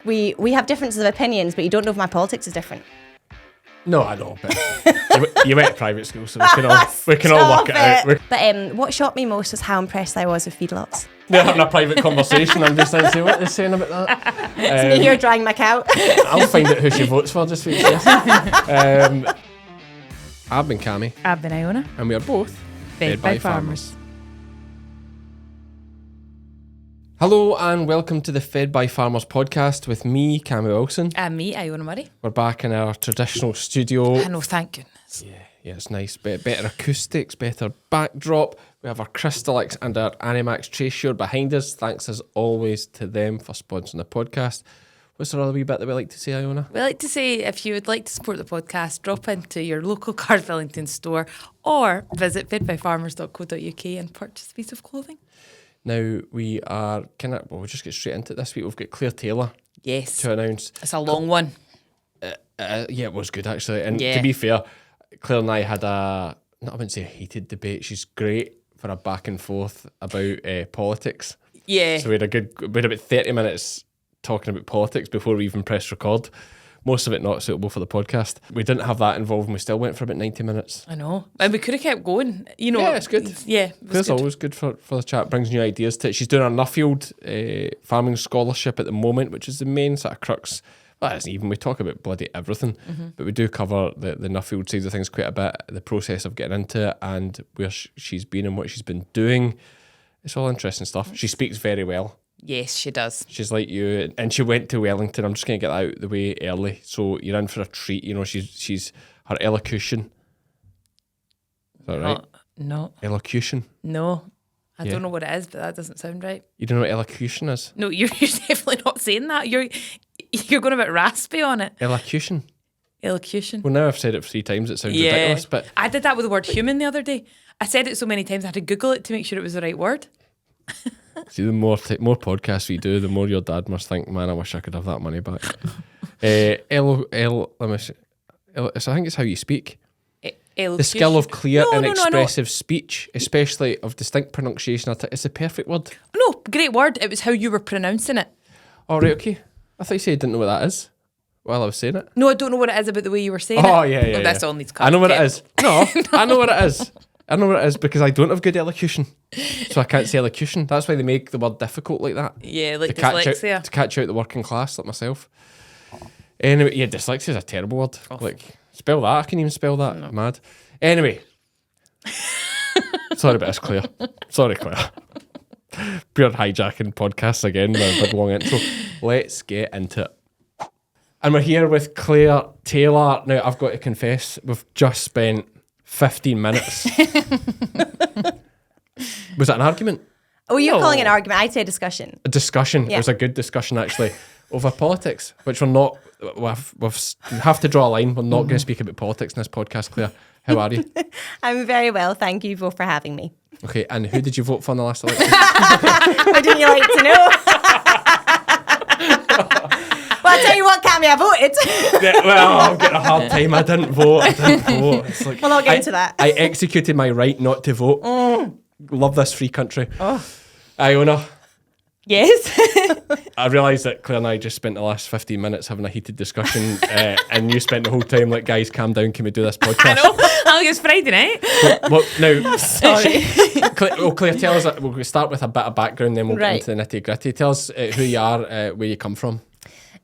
We have differences of opinions, but you don't know if my politics is different. No, I know, but you went to private school, so we can all work it out. But what shocked me most was how impressed I was with feedlots. They're having a private conversation. I'm just saying, what they're saying about that. It's me here drying my cow. I'll find out who she votes for just for you. I've been Cammy. I've been Iona. And we are both Fed by Farmers. Hello and welcome to the Fed by Farmers podcast with me, Cammy Wilson. And me, Iona Murray. We're back in our traditional studio. I know, thank goodness. Yeah, it's nice. Better acoustics, better backdrop. We have our Crystalyx and our Animax Tracesure behind us. Thanks as always to them for sponsoring the podcast. What's the other wee bit that we like to say, Iona? We like to say if you would like to support the podcast, drop into your local Cardiff store or visit fedbyfarmers.co.uk and purchase a piece of clothing. Now we are we'll just get straight into it this week. We've got Claire Taylor. Yes. To announce. It's a long one. Yeah, it was good actually. And to be fair, Claire and I had I wouldn't say a heated debate. She's great for a back and forth about politics. Yeah. So we had about 30 minutes talking about politics before we even pressed record. Most of it not suitable for the podcast. We didn't have that involved and we still went for about 90 minutes. I know. And we could have kept going. You know. Yeah, it's good. Yeah. It's always good for the chat. Brings new ideas to it. She's doing a Nuffield farming scholarship at the moment, which is the main sort of crux. Well, it's even, we talk about bloody everything, but we do cover the Nuffield side of things quite a bit, the process of getting into it and where she's been and what she's been doing. It's all interesting stuff. She speaks very well. Yes, she does. She's like you, and she went to Wellington. I'm just going to get that out of the way early, so you're in for a treat. You know, she's her elocution. Is that right? No. Elocution? No. I don't know what it is, but that doesn't sound right. You don't know what elocution is? No, you're definitely not saying that. You're going a bit raspy on it. Elocution? Elocution. Well, now I've said it 3 times. It sounds ridiculous, but I did that with the word human the other day. I said it so many times I had to Google it to make sure it was the right word. See, the more podcasts we do, the more your dad must think, man, I wish I could have that money back. Let me see. I think it's how you speak. The skill of clear and expressive speech, especially of distinct pronunciation. It's the perfect word. No, great word. It was how you were pronouncing it. Oh, right, okay. I thought you said you didn't know what that is while I was saying it. No, I don't know what it is about the way you were saying it. Oh, yeah. That's all needs cut. I know what it is. No, I know what it is. I know what it is because I don't have good elocution. So I can't say elocution. That's why they make the word difficult like that. Yeah, like dyslexia. To catch out the working class like myself. Anyway, yeah, dyslexia is a terrible word. Oh. Like, spell that. I can't even spell that. No. Mad. Anyway. Sorry about this, Claire. Sorry, Claire. Pure hijacking podcasts again with a big long intro. Let's get into it. And we're here with Claire Taylor. Now, I've got to confess, we've just spent 15 minutes. Was that an argument? Oh, you're calling it an argument. I'd say discussion. A discussion. Yeah. It was a good discussion, actually, over politics, which we're not. We have to draw a line. We're not going to speak about politics in this podcast, Claire. How are you? I'm very well. Thank you both for having me. Okay, and who did you vote for in the last election? Wouldn't you like to know? Well, I'll tell you what, Cammy, I voted. Yeah, well, I'm getting a hard time. I didn't vote. It's like, we'll not get into that. I executed my right not to vote. Love this free country. Oh. Iona. Yes. I realised that Claire and I just spent the last 15 minutes having a heated discussion and you spent the whole time like, guys, calm down, can we do this podcast? I know. I think it's Friday night. Well, now, I'm sorry. Claire, tell us, we'll start with a bit of background, then we'll get into the nitty gritty. Tell us who you are, where you come from.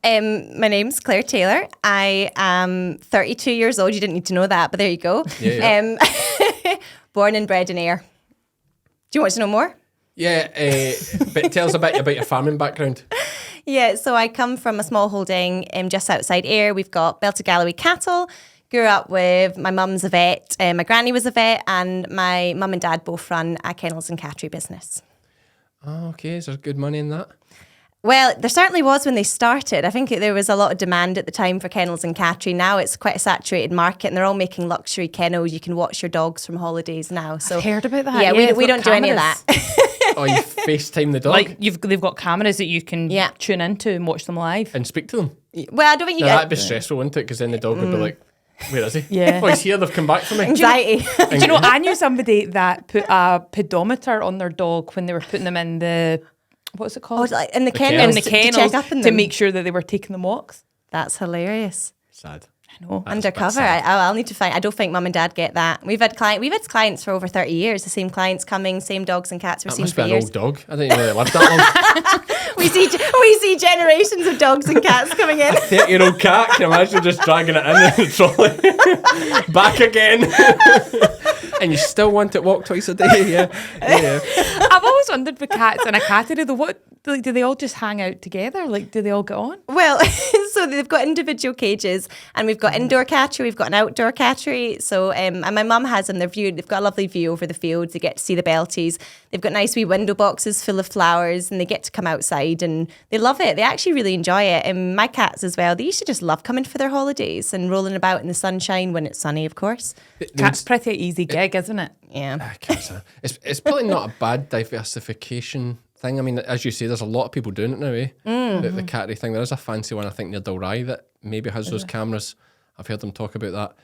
My name's Claire Taylor. I am 32 years old. You didn't need to know that, but there you go. Yeah. Born and bred in Ayr. Do you want to know more? Yeah, but tell us a bit about your farming background. Yeah, so I come from a small holding just outside Ayr. We've got Belted Galloway cattle. Grew up with, my mum's a vet, my granny was a vet, and my mum and dad both run a kennels and cattery business. Oh, okay. Is there good money in that? Well, there certainly was when they started. I think there was a lot of demand at the time for kennels and cattery. Now it's quite a saturated market and they're all making luxury kennels. You can watch your dogs from holidays now. So I've heard about that. Yeah, we don't do any of that. Oh, you FaceTime the dog? Like they've got cameras that you can tune into and watch them live. And speak to them? Well, I don't think you that'd be stressful, wouldn't it? Because then the dog would be like, where is he? Yeah. Oh, he's here, they've come back for me. Anxiety. Do you know, I knew somebody that put a pedometer on their dog when they were putting them in the what's it Oh, called? like in the kennels. kennels, in the to kennels check up in to them. make sure that they were taking the walks. That's hilarious. Sad. I know. That's a bit Undercover. sad. I'll need to find. I don't think mum and dad get that. We've had clients for over 30 years. The same clients coming, same dogs and cats we've That seen must for be an years. old dog. I didn't know they lived that long. We see generations of dogs and cats coming in. 30-year-old cat. Can you imagine just dragging it in the trolley? Back again. And you still want it walked twice a day. Yeah. I've always wondered with cats and a cattery, do they all just hang out together? Like, do they all get on? Well, so they've got individual cages, and we've got indoor cattery, we've got an outdoor cattery. So, and my mum has them. They've got a lovely view over the fields. They get to see the belties. They've got nice wee window boxes full of flowers, and they get to come outside, and they love it. They actually really enjoy it. And my cats as well. They used to just love coming for their holidays and rolling about in the sunshine when it's sunny, of course. Cat's pretty easy gig, isn't it? Yeah. It's probably not a bad diversification thing. I mean, as you say, there's a lot of people doing it now, eh? The cattery thing. There is a fancy one, I think, near Dalry that maybe has those cameras. I've heard them talk about that.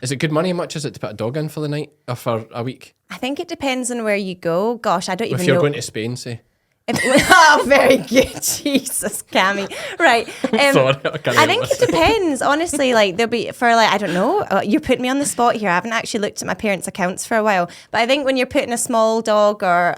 Is it good money? How much is it to put a dog in for the night or for a week? I think it depends on where you go. Gosh, I don't even know. If you're going to Spain, say. Oh, very good. Jesus, Cammy. Right. Sorry, I can't I help think myself. it depends. Honestly, like there'll be for like, I don't know. You're putting me on the spot here. I haven't actually looked at my parents' accounts for a while. But I think when you're putting a small dog or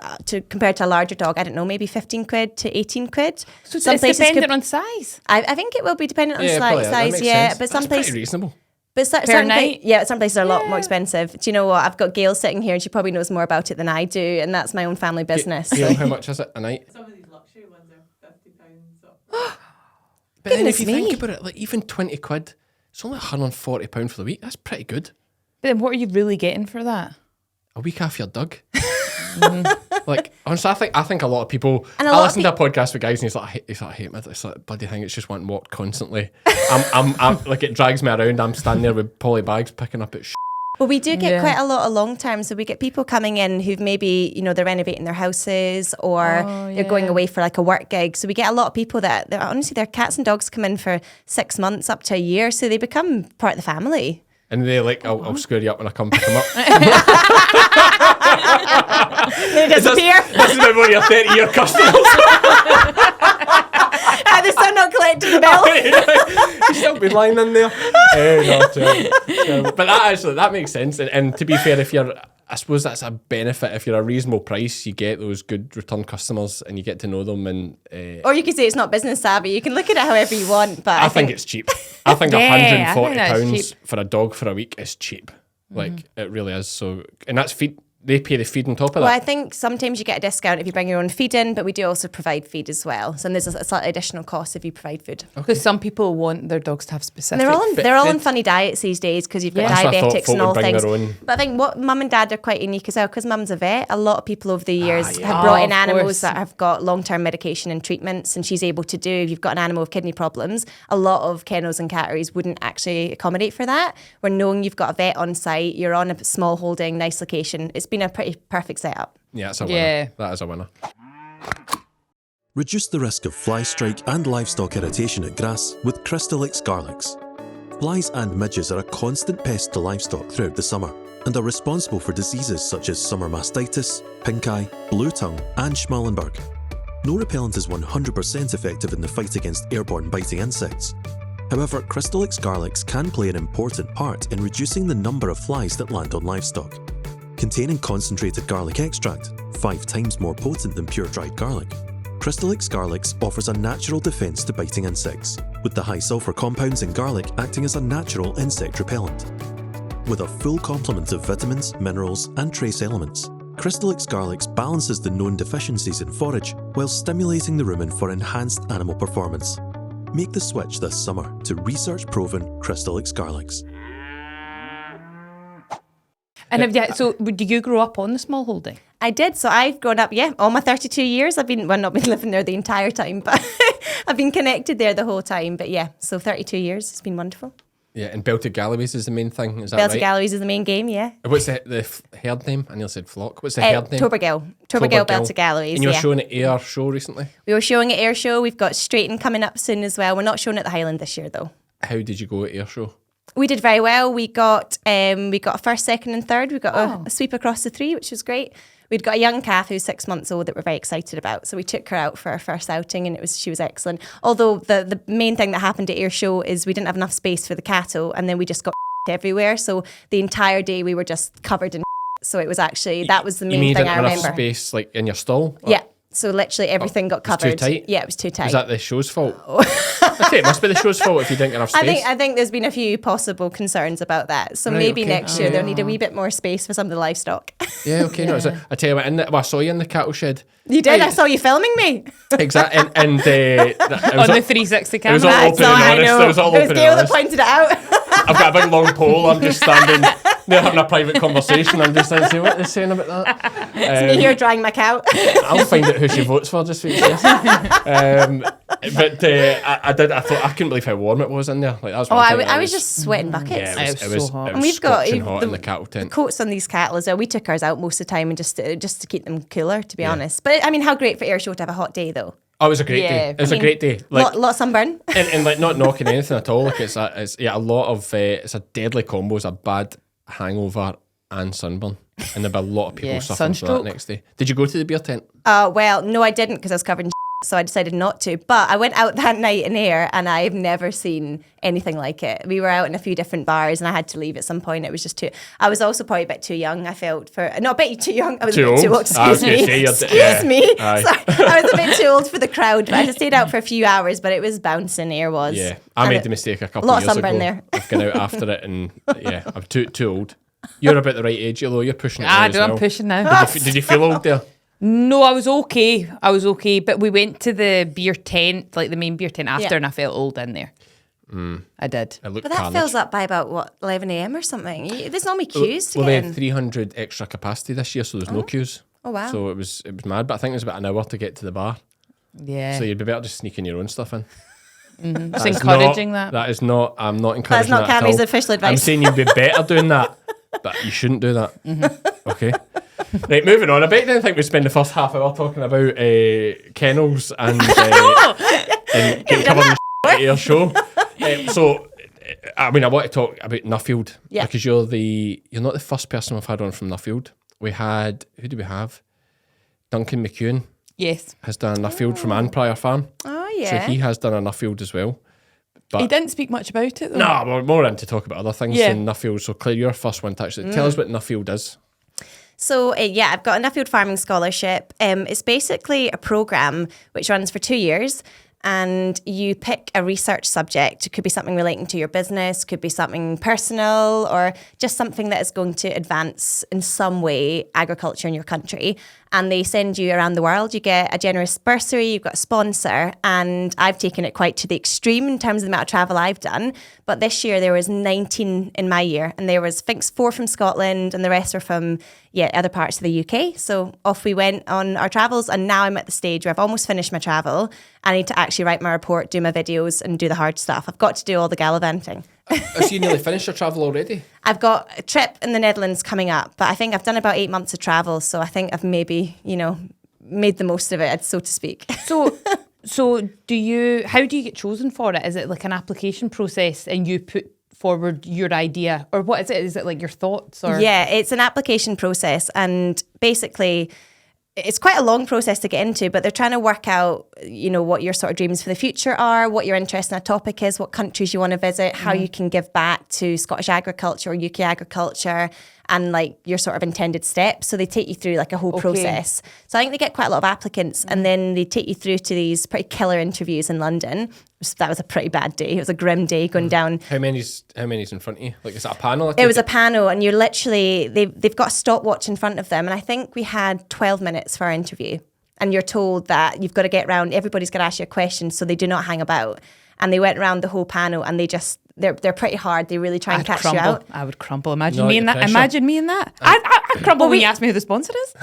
compared to a larger dog, I don't know, maybe 15 quid to 18 quid. So it's dependent on size. I think it will be dependent on probably that size. makes Yeah, sense. but some That's places. pretty reasonable. But Per night? some places are a lot more expensive. Do you know what? I've got Gail sitting here, and she probably knows more about it than I do, and that's my own family business. Gail, how much is it a night? Some of these luxury ones are £50 up. But then if Goodness you me. think about it, like even 20 quid, it's only £140 for the week. That's pretty good. But then what are you really getting for that? A week off your dug. Like honestly, I think a lot of people. And a I lot of listen to a podcast with guys, and he's like, I hate me. It's like bloody thing. It's just wanting walked constantly. I'm like it drags me around. I'm standing there with poly bags picking up its. Well, we do get Yeah. quite a lot of long term. So we get people coming in who've maybe, they're renovating their houses or they're going yeah. away for like a work gig. So we get a lot of people that honestly, their cats and dogs come in for 6 months up to a year. So they become part of the family. And they like, I'll square you up when I come pick them up. They disappear. This is about one of your 30-year customers. And they're still not collecting the bill. He's still been lying in there. No, terrible. But that makes sense. And to be fair, I suppose that's a benefit. If you're a reasonable price, you get those good return customers and you get to know them. And Or you could say it's not business savvy. You can look at it however you want. But I think it's cheap. I think Yeah, I think that's £140 cheap. for a dog for a week is cheap. Like it really is. So, and that's feed. They pay the feed on top of Well, I that. think sometimes you get a discount if you bring your own feed in, but we do also provide feed as well. So there's a slightly additional cost if you provide food. Because some people want their dogs to have And specific. they're all on food. funny diets these days because you've got Yeah. That's what I thought, diabetics folk and all would bring things. their own. But I think what mum and dad are quite unique as well because mum's a vet. A lot of people over the years yeah. have brought in Oh, of animals course. that have got long-term medication and treatments, and she's able to do. If you've got an animal with kidney problems, a lot of kennels and catteries wouldn't actually accommodate for that. Where knowing you've got a vet on site, you're on a small holding, nice location. It's been a pretty perfect setup. Yeah, it's a winner. Yeah. That is a winner. Reduce the risk of fly strike and livestock irritation at grass with Crystalyx garlics. Flies and midges are a constant pest to livestock throughout the summer and are responsible for diseases such as summer mastitis, pink eye, blue tongue and Schmallenberg. No repellent is 100% effective in the fight against airborne biting insects. However, Crystalyx garlics can play an important part in reducing the number of flies that land on livestock. Containing concentrated garlic extract, 5 times more potent than pure dried garlic, Crystalyx garlics offers a natural defense to biting insects, with the high sulfur compounds in garlic acting as a natural insect repellent. With a full complement of vitamins, minerals, and trace elements, Crystalyx garlics balances the known deficiencies in forage while stimulating the rumen for enhanced animal performance. Make the switch this summer to research-proven Crystalyx garlics. And so did you grow up on the small holding? I did. So I've grown up, all my 32 years. I've been, not been living there the entire time, but I've been connected there the whole time. But yeah, so 32 years. It's been wonderful. Yeah, and belted galloways is the main thing. Is that Belted right? Galleries is the main game, yeah. What's the herd name? I nearly said flock. What's the herd name? Turbergill Belted Galleries, And you were yeah. showing at Air show recently. We were showing at Air Show. We've got Straighten coming up soon as well. We're not showing at the Highland this year, though. How did you go at Air show? We did very well. We got a first, second, and third. We got a sweep across the 3, which was great. we'd got a young calf who's 6 months old that we're very excited about. So we took her out for our first outing, and she was excellent. Although the main thing that happened at Ayr Show is we didn't have enough space for the cattle, and then we just got everywhere. So the entire day we were just covered in. So it was actually, that was the main thing I remember. Enough space like in your stall? Yeah. So literally everything got covered. It was too tight? Yeah, it was too tight. Is that the show's fault? I say it must be the show's fault if you didn't get enough space. I think there's been a few possible concerns about that. So maybe next year they'll need a wee bit more space for some of the livestock. Yeah, okay. No, I tell you what, I saw you in the cattle shed. You did? I saw you filming me. Exactly. And on the 360 camera. It was all open and honest. It was all it was open Gail and that honest. pointed it out. I've got a big long pole. I'm just standing there having a private conversation. I'm just saying what they're saying about that. It's me here drying my cow. I'll find out who she votes for just for you. But I thought I couldn't believe how warm it was in there. Like that was. I was just sweating buckets. Yeah, it was so hot. And we've got hot in the cattle tent. The coats on these cattle as well. We took ours out most of the time and just to keep them cooler, to be honest. But I mean, how great for Ayr Show to have a hot day though. Oh, it was a great day. It was a great day. Like, lot of sunburn. and like not knocking anything at all. Like it's a lot of it's a deadly combo. It's a bad hangover and sunburn, and there'll be a lot of people suffering from that next day. Did you go to the beer tent? Well, no, I didn't because I was covered in so I decided not to. But I went out that night in Ayr and I've never seen anything like it. We were out in a few different bars and I had to leave at some point. It was just too... I was also probably a bit too young, I felt, for... No, a bit too young. I was a bit too old. Excuse me. Excuse me. Sorry. I was a bit too old for the crowd, but I just stayed out for a few hours, but it was bouncing, Ayr was. Yeah, I made the mistake a couple of years ago. There. I've gone out after it and I'm too old. You're about the right age, although you're pushing it now as well. I'm pushing now. Did you feel old there? No, I was okay. But we went to the beer tent, like the main beer tent after, and I felt old in there. I did. But that fills up by about, 11 a.m. or something? There's normally queues to get in. Well, they had 300 extra capacity this year, so there's no queues. Oh, wow. So it was mad, but I think it was about an hour to get to the bar. Yeah. So you'd be better just sneaking your own stuff in. Mm-hmm. Just encouraging that. That is not, I'm not encouraging that. That's not Cammy's official advice. I'm saying you'd be better doing that, but you shouldn't do that. Mm-hmm. Okay. Right, moving on. I bet you didn't think we'd spend the first half hour talking about kennels and getting covered in at Ayr Show. So, I mean, I want to talk about Nuffield because you're not the first person we've had on from Nuffield. We had, who do we have? Duncan McEwen. Yes. Has done a Nuffield from Anprior Farm. Oh, yeah. So he has done a Nuffield as well. But he didn't speak much about it though. No, we're more in to talk about other things than Nuffield. So Claire, you're first one to actually tell us what Nuffield is. So, I've got a Nuffield Farming Scholarship. It's basically a programme which runs for 2 years and you pick a research subject. It could be something relating to your business, could be something personal or just something that is going to advance in some way agriculture in your country. And they send you around the world. You get a generous bursary, you've got a sponsor, and I've taken it quite to the extreme in terms of the amount of travel I've done. But this year there was 19 in my year, and there was, I think, 4 from Scotland, and the rest are from other parts of the UK. So off we went on our travels, and now I'm at the stage where I've almost finished my travel. I need to actually write my report, do my videos, and do the hard stuff. I've got to do all the gallivanting. So you nearly finished your travel already? I've got a trip in the Netherlands coming up, but I think I've done about 8 months of travel, so I think I've maybe, made the most of it, so to speak. So how do you get chosen for it? Is it like an application process and you put forward your idea, or what is it? Is it like your thoughts? Or yeah, it's an application process, and basically it's quite a long process to get into, but they're trying to work out, what your sort of dreams for the future are, what your interest in a topic is, what countries you want to visit, how you can give back to Scottish agriculture or UK agriculture, and like your sort of intended steps. So they take you through like a whole process. So I think they get quite a lot of applicants, and then they take you through to these pretty killer interviews in London. That was a pretty bad day. It was a grim day going down. How many's in front of you? Like, is that a panel? It was a panel, and you're literally, they've got a stopwatch in front of them. And I think we had 12 minutes for our interview. And you're told that you've got to get round, everybody's got to ask you a question, so they do not hang about. And they went around the whole panel, and they're pretty hard. They really try and catch you out. I would crumple. Imagine me in that. I'd crumble when you ask me who the sponsor is.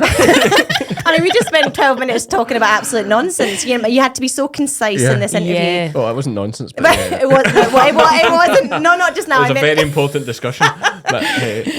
I mean, we just spent 12 minutes talking about absolute nonsense. You had to be so concise in this interview. Yeah. Oh, it wasn't nonsense. But it wasn't. It wasn't. No, not just now. It was a very important discussion. No,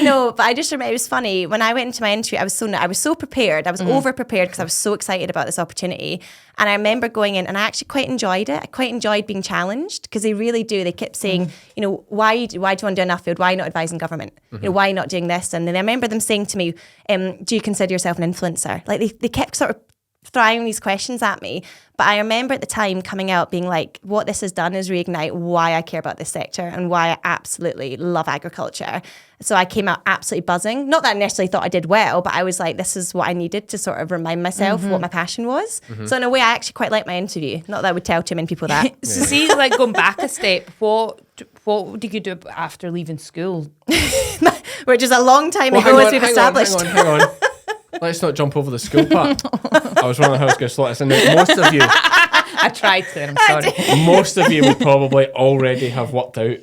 No, but I just remember it was funny when I went into my interview. I was so prepared. I was over prepared because I was so excited about this opportunity. And I remember going in, and I actually quite enjoyed it. I quite enjoyed being challenged because they really do. They kept saying, you know, why do you want to do a Nuffield? Why not advising government? You know, why not doing this? And then I remember them saying to me, do you consider yourself an influencer? Like they kept sort of throwing these questions at me. But I remember at the time coming out being like, what this has done is reignite why I care about this sector and why I absolutely love agriculture. So I came out absolutely buzzing. Not that I necessarily thought I did well, but I was like, this is what I needed to sort of remind myself what my passion was. So in a way, I actually quite liked my interview. Not that I would tell too many people that. So see, like going back a step, what did you do after leaving school? Which is a long time ago, as we've established. Hang on. Let's not jump over the school part. I was wondering how I was going to slot this in. Most of you, I tried to, I'm sorry. most of you would probably already have worked out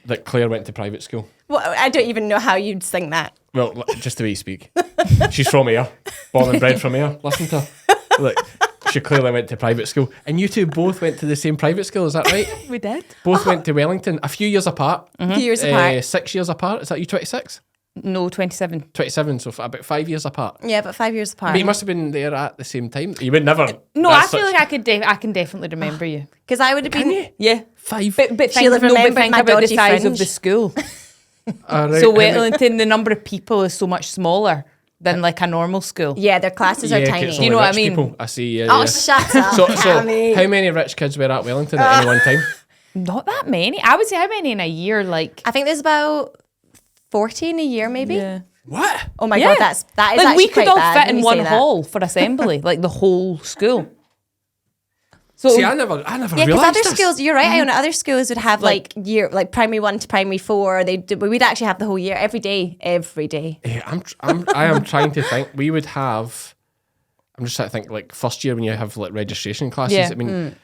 that Claire went to private school. Well, I don't even know how you'd think that. Well, just the way you speak. She's from here, born and bred from here. Listen to her. Look, she clearly went to private school. And you two both went to the same private school, is that right? We did. Both went to Wellington, a few years apart. A few years apart. 6 years apart. Is that you 26? No, 27. 27, so about 5 years apart. Yeah, but 5 years apart. But you must have been there at the same time. You would never. No, I feel like I can definitely remember you. Because I would have been... Can you? Yeah. 5. But She'll think, have no, but remembered think my about the dodgy size fringe. of the school. Right, So Wellington, the number of people is so much smaller than like a normal school. Yeah, their classes are tiny. Do you know what I mean? People. I see. Oh, shut up, So Cammy. how many rich kids were at Wellington at any one time? Not that many. I would say how many in a year? Like I think there's about 40 in a year, maybe. yeah. What? Oh my Yeah. God, that is Like actually we could quite all bad fit when in you one say that. hall for assembly, like the whole school. So See, I never Yeah, because realised other this. schools, you're right, Iona, other schools would have like primary 1 to primary 4. We'd actually have the whole year, every day. Yeah, I am trying to think. We would have. I'm just trying to think. Like first year when you have like registration classes. Yeah. I mean,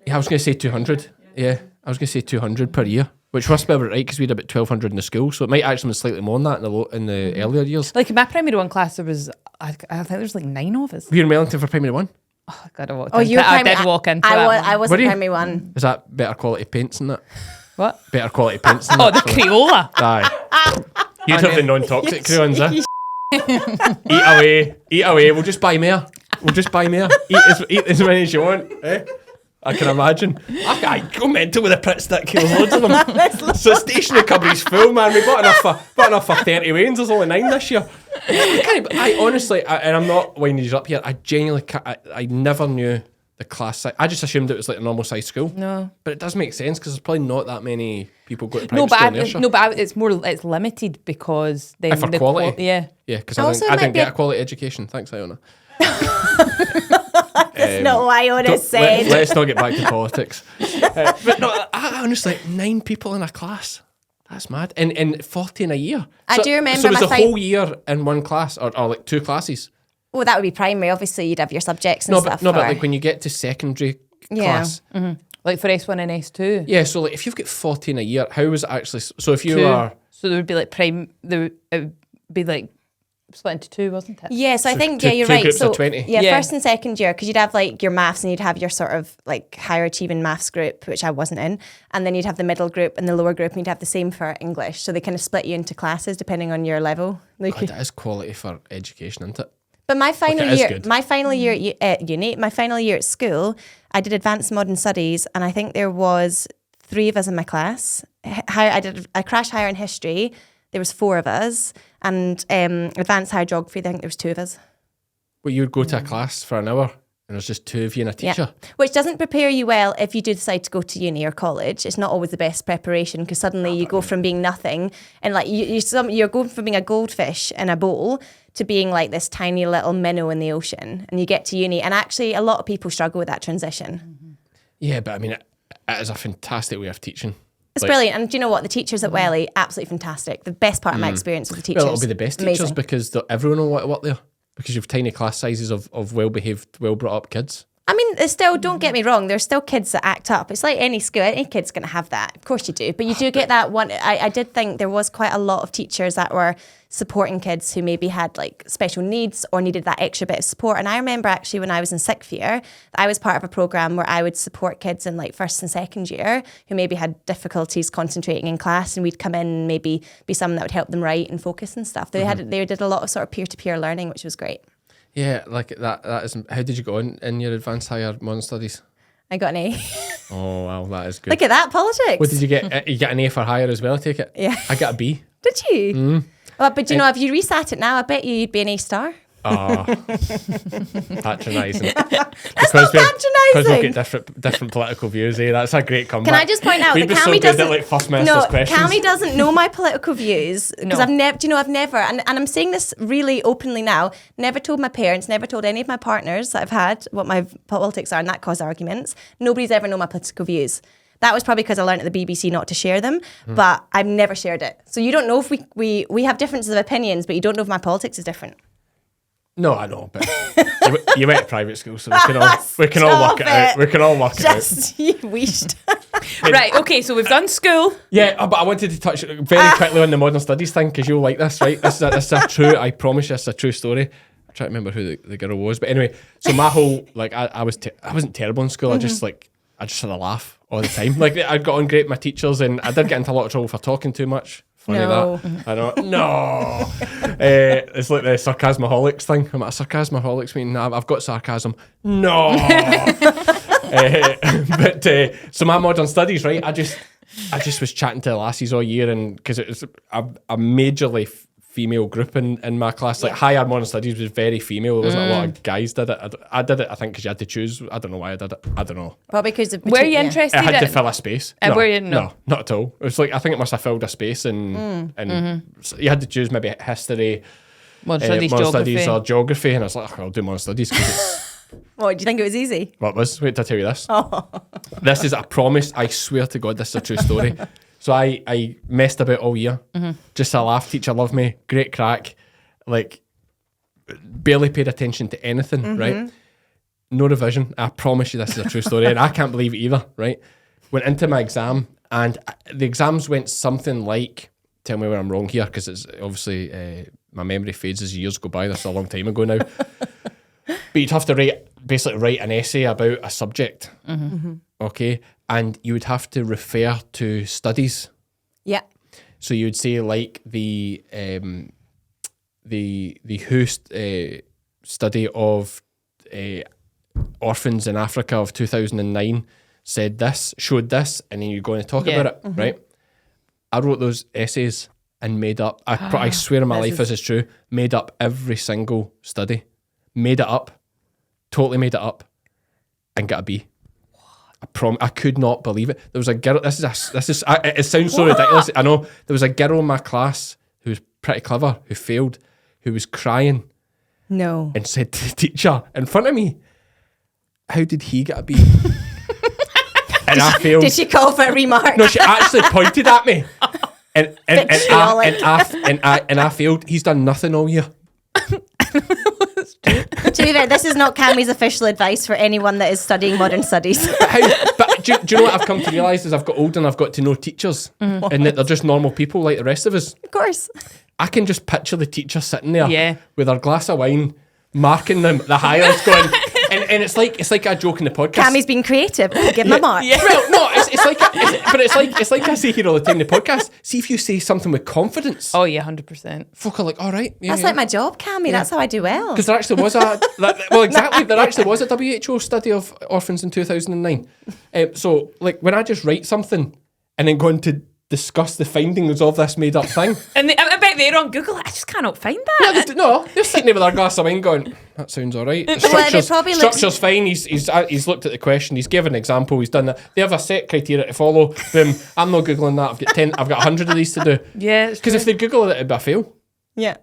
yeah, I was going to say 200. Yeah, I was going to say 200 per year, which must be about right because we had about 1,200 in the school, so it might actually be slightly more than that in the earlier years. like in my primary 1 class, there was I think there was like 9 of us. Were you in Wellington for primary 1? Oh God, I walked Oh, into you were it. I primary. did walk into I that was, one. I was Were in you? primary 1. Is that better quality paints than that? What? Better quality paints than Oh, that? the Crayola. Aye. You'd have the non-toxic crayons, eh? Eat away. We'll just buy more. Eat as many as you want, eh? I can imagine. I go mental with the Pritt stick. There's loads of them. So stationery cupboard's full, man. We got enough for 30 wains. There's only 9 this year. I honestly, and I'm not winding you up here, I genuinely I never knew the class size. I just assumed it was like a normal size school. No. But it does make sense because there's probably not that many people go to private school in Ayrshire. It's limited because then For the quality? Yeah. Yeah, because Also, I it might didn't be get a- a quality education. Thanks, Iona. That's not what Iona said. Let's not get back to politics. But no, I honestly, 9 people in a class. That's mad. And 40 in a year. I do remember So it was my the whole year in one class or like 2 classes? Well, that would be primary. Obviously, you'd have your subjects and No, stuff. but for- like when you get to secondary Yeah. class. Like for S1 and S2. Yeah, so like if you've got 40 in a year, how was it actually? So if you Two. are... So there would be like it would be like split into 2, wasn't it? Yeah, so I think, two- yeah, you're two right. groups So, of 20. yeah, Yeah. first and second year, because you'd have like your maths and you'd have your sort of like higher achieving maths group, which I wasn't in. And then you'd have the middle group and the lower group, and you'd have the same for English. So they kind of split you into classes depending on your level. Like, God, that is quality for education, isn't it? but my final it is year, good. my final year at uni, my final year at school, I did advanced modern studies, and I think there was 3 of us in my class. I did a crash higher in history. There was 4 of us, and advanced higher geography. I think there was 2 of us. Well, you would go to a class for an hour and there's just 2 of you and a teacher. Which doesn't prepare you well if you do decide to go to uni or college. It's not always the best preparation because suddenly you go from being nothing and like you're going from being a goldfish in a bowl to being like this tiny little minnow in the ocean, and you get to uni, and actually a lot of people struggle with that transition. Yeah, but I mean, it is a fantastic way of teaching. It's brilliant, and do you know what? The teachers at Welly, absolutely fantastic. The best part of my experience with the teachers. Well, it'll be the best teachers Amazing. because everyone will want to work there because you have tiny class sizes of well-behaved, well-brought-up kids. I mean, there's still, don't get me wrong, there's still kids that act up. It's like any school, any kid's going to have that. Of course you do. But you do get that one. I did think there was quite a lot of teachers that were supporting kids who maybe had like special needs or needed that extra bit of support. And I remember actually when I was in sixth year, I was part of a program where I would support kids in like first and second year who maybe had difficulties concentrating in class, and we'd come in and maybe be someone that would help them write and focus and stuff. They did a lot of sort of peer-to-peer learning, which was great. Yeah, like that is. How did you go in your advanced higher modern studies? I got an A. Oh wow, that is good. Look at that, politics. What did you get? You get an A for higher as well, I take it? Yeah. I got a B. Did you? Well, but you know, if you resat it now, I bet you'd be an A-star. Oh, patronising. That's not patronising. Because we've got different political views, eh? That's a great comeback. Can I just point out that Cammy Cammy so doesn't... good at, like, First Minister's questions. Cammy doesn't know my political views because I've never, and I'm saying this really openly now, never told my parents, never told any of my partners that I've had what my politics are, and that caused arguments. Nobody's ever known my political views. That was probably because I learned at the BBC not to share them, but I've never shared it. So you don't know if we have differences of opinions, but you don't know if my politics is different. No, I know, but you went to private school, so we can all work it out. We can all work it out. Just you wished. Right, okay, so we've done school. Yeah, but I wanted to touch very quickly on the modern studies thing, because you'll like this, right? This is a true, I promise you, it's a true story. I'm trying to remember who the girl was, but anyway, so my whole, like, I wasn't terrible in school. I just had a laugh all the time. Like, I got on great with my teachers, and I did get into a lot of trouble for talking too much. Funny that. I know. No. It's like the sarcasmaholics thing. I'm at a sarcasmaholics meeting. I've got sarcasm. No. So my modern studies, right? I just was chatting to the lassies all year, and because it was a majorly female group in my class. Like higher modern studies was very female. There wasn't a lot of guys did it. I did it, I think, because you had to choose. I don't know why I did it. I don't know. Probably because of... Were you interested I had in... to fill a space. No, not at all. It was like, I think it must have filled a space, and you had to choose maybe history, modern studies or geography, and I was like, I'll do modern studies because it's... What, do you think it was easy? What was? Wait till I tell you this. This is, I promise, I swear to God, this is a true story. So I messed about all year. Just a laugh. Teacher loved me. Great crack. Like, barely paid attention to anything, right? No revision. I promise you this is a true story. And I can't believe it either, right? Went into my exam, and the exams went something like, tell me where I'm wrong here, because it's obviously, my memory fades as years go by. That's a long time ago now. But you'd have to write an essay about a subject, okay? And you would have to refer to studies. Yeah. So you would say like the WHO study of orphans in Africa of 2009 said this, showed this, and then you're going to talk about it, right? I wrote those essays and made up, I swear on my life this is true, made up every single study. Made it up, totally made it up, and got a B. I could not believe it. There was a girl. It sounds so ridiculous. I know. There was a girl in my class who was pretty clever, who failed, who was crying. No. And said to the teacher in front of me, "How did he get a B?" And I failed. Did she call for a remark? No, she actually pointed at me, and I failed. He's done nothing all year. To be fair, this is not Cammy's official advice for anyone that is studying modern studies. But do you know what I've come to realise as I've got older and I've got to know teachers, and that they're just normal people like the rest of us. Of course. I can just picture the teacher sitting there with her glass of wine, marking them the highlights, going, and it's like a joke in the podcast. Cammy's been creative. Give him a mark. Yeah. Well, no, it's like I say here all the time in the podcast. See if you say something with confidence. Oh yeah, 100%. Folk are like, all right. Yeah, That's like my job, Cammy. That's how I do well. Because there actually was a WHO study of orphans in 2009. So like when I just write something and then go on to discuss the findings of this made up thing. And I bet they're on Google. I just cannot find that. Yeah, they're sitting there with their glass of wine going, that sounds all right. The structure's fine. He's looked at the question. He's given an example. He's done that. They have a set criteria to follow. Boom. I'm not Googling that. I've got 100 of these to do. Yeah. Because if they Google it, it'd be a fail. Yeah.